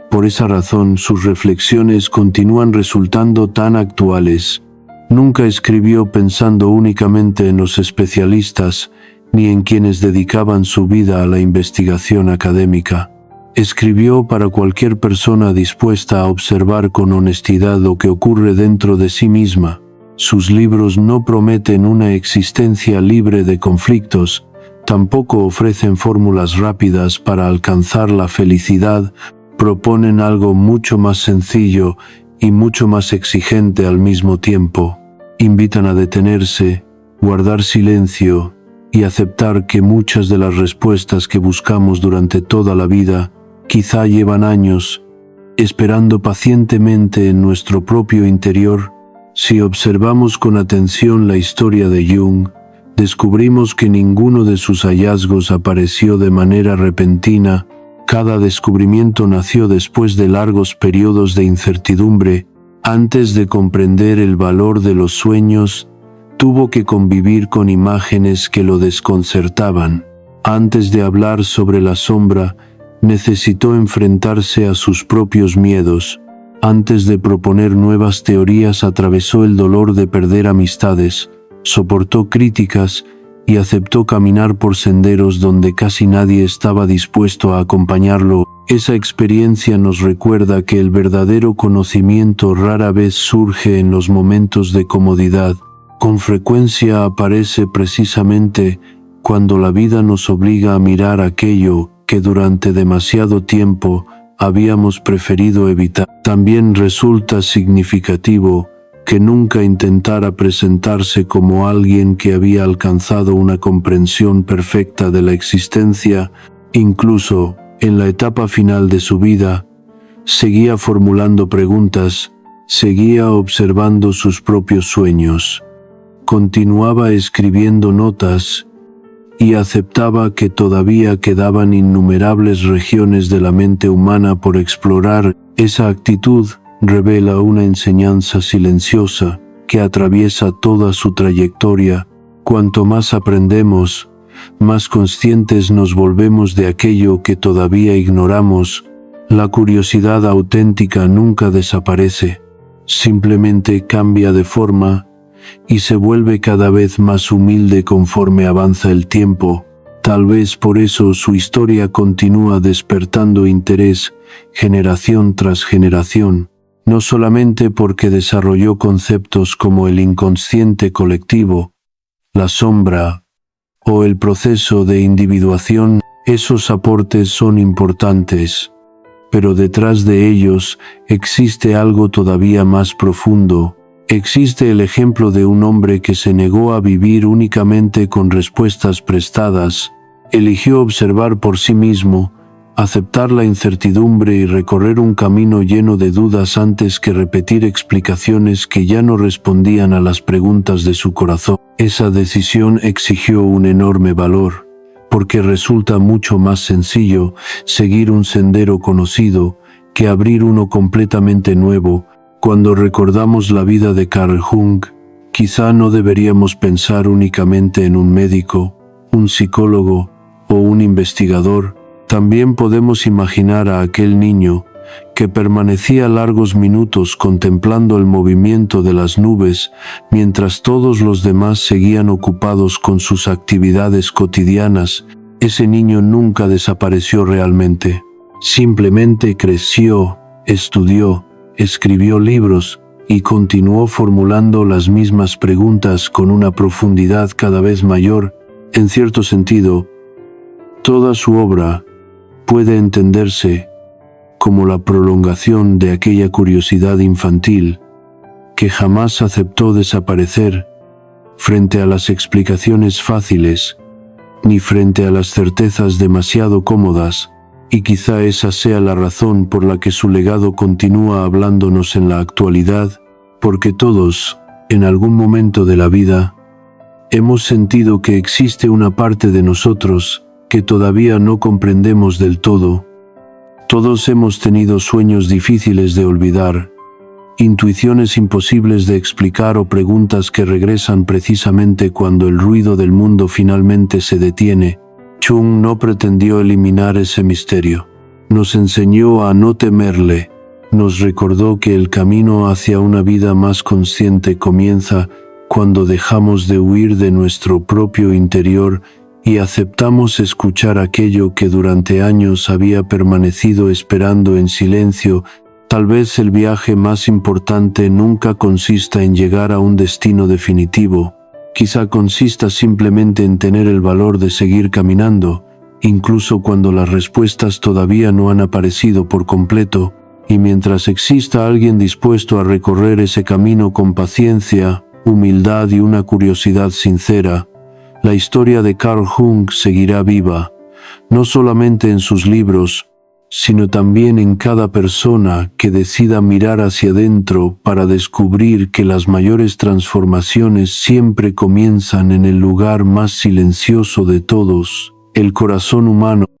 por esa razón sus reflexiones continúan resultando tan actuales. Nunca escribió pensando únicamente en los especialistas ni en quienes dedicaban su vida a la investigación académica. Escribió para cualquier persona dispuesta a observar con honestidad lo que ocurre dentro de sí misma. Sus libros no prometen una existencia libre de conflictos, tampoco ofrecen fórmulas rápidas para alcanzar la felicidad. Proponen algo mucho más sencillo y mucho más exigente al mismo tiempo. Invitan a detenerse, guardar silencio y aceptar que muchas de las respuestas que buscamos durante toda la vida quizá llevan años esperando pacientemente en nuestro propio interior. Si observamos con atención la historia de Jung, descubrimos que ninguno de sus hallazgos apareció de manera repentina. Cada descubrimiento nació después de largos periodos de incertidumbre. Antes de comprender el valor de los sueños, tuvo que convivir con imágenes que lo desconcertaban. Antes de hablar sobre la sombra, necesitó enfrentarse a sus propios miedos. Antes de proponer nuevas teorías, atravesó el dolor de perder amistades, soportó críticas y aceptó caminar por senderos donde casi nadie estaba dispuesto a acompañarlo. Esa experiencia nos recuerda que el verdadero conocimiento rara vez surge en los momentos de comodidad. Con frecuencia aparece precisamente cuando la vida nos obliga a mirar aquello que durante demasiado tiempo habíamos preferido evitar. También resulta significativo que nunca intentara presentarse como alguien que había alcanzado una comprensión perfecta de la existencia. Incluso en la etapa final de su vida, seguía formulando preguntas, seguía observando sus propios sueños, continuaba escribiendo notas y aceptaba que todavía quedaban innumerables regiones de la mente humana por explorar. Esa actitud revela una enseñanza silenciosa que atraviesa toda su trayectoria. Cuanto más aprendemos, más conscientes nos volvemos de aquello que todavía ignoramos. La curiosidad auténtica nunca desaparece, simplemente cambia de forma y se vuelve cada vez más humilde conforme avanza el tiempo. Tal vez por eso su historia continúa despertando interés generación tras generación, no solamente porque desarrolló conceptos como el inconsciente colectivo, la sombra o el proceso de individuación. Esos aportes son importantes, pero detrás de ellos existe algo todavía más profundo. Existe el ejemplo de un hombre que se negó a vivir únicamente con respuestas prestadas, eligió observar por sí mismo, aceptar la incertidumbre y recorrer un camino lleno de dudas antes que repetir explicaciones que ya no respondían a las preguntas de su corazón. Esa decisión exigió un enorme valor, porque resulta mucho más sencillo seguir un sendero conocido que abrir uno completamente nuevo. Cuando recordamos la vida de Carl Jung, quizá no deberíamos pensar únicamente en un médico, un psicólogo o un investigador. También podemos imaginar a aquel niño que permanecía largos minutos contemplando el movimiento de las nubes mientras todos los demás seguían ocupados con sus actividades cotidianas. Ese niño nunca desapareció realmente. Simplemente creció, estudió, escribió libros y continuó formulando las mismas preguntas con una profundidad cada vez mayor. En cierto sentido, toda su obra puede entenderse como la prolongación de aquella curiosidad infantil que jamás aceptó desaparecer frente a las explicaciones fáciles ni frente a las certezas demasiado cómodas, y quizá esa sea la razón por la que su legado continúa hablándonos en la actualidad, porque todos, en algún momento de la vida, hemos sentido que existe una parte de nosotros que todavía no comprendemos del todo. Todos hemos tenido sueños difíciles de olvidar, intuiciones imposibles de explicar o preguntas que regresan precisamente cuando el ruido del mundo finalmente se detiene. Chung no pretendió eliminar ese misterio. Nos enseñó a no temerle. Nos recordó que el camino hacia una vida más consciente comienza cuando dejamos de huir de nuestro propio interior y aceptamos escuchar aquello que durante años había permanecido esperando en silencio. Tal vez el viaje más importante nunca consista en llegar a un destino definitivo. Quizá consista simplemente en tener el valor de seguir caminando, incluso cuando las respuestas todavía no han aparecido por completo, y mientras exista alguien dispuesto a recorrer ese camino con paciencia, humildad y una curiosidad sincera, la historia de Carl Jung seguirá viva, no solamente en sus libros, sino también en cada persona que decida mirar hacia adentro para descubrir que las mayores transformaciones siempre comienzan en el lugar más silencioso de todos, el corazón humano.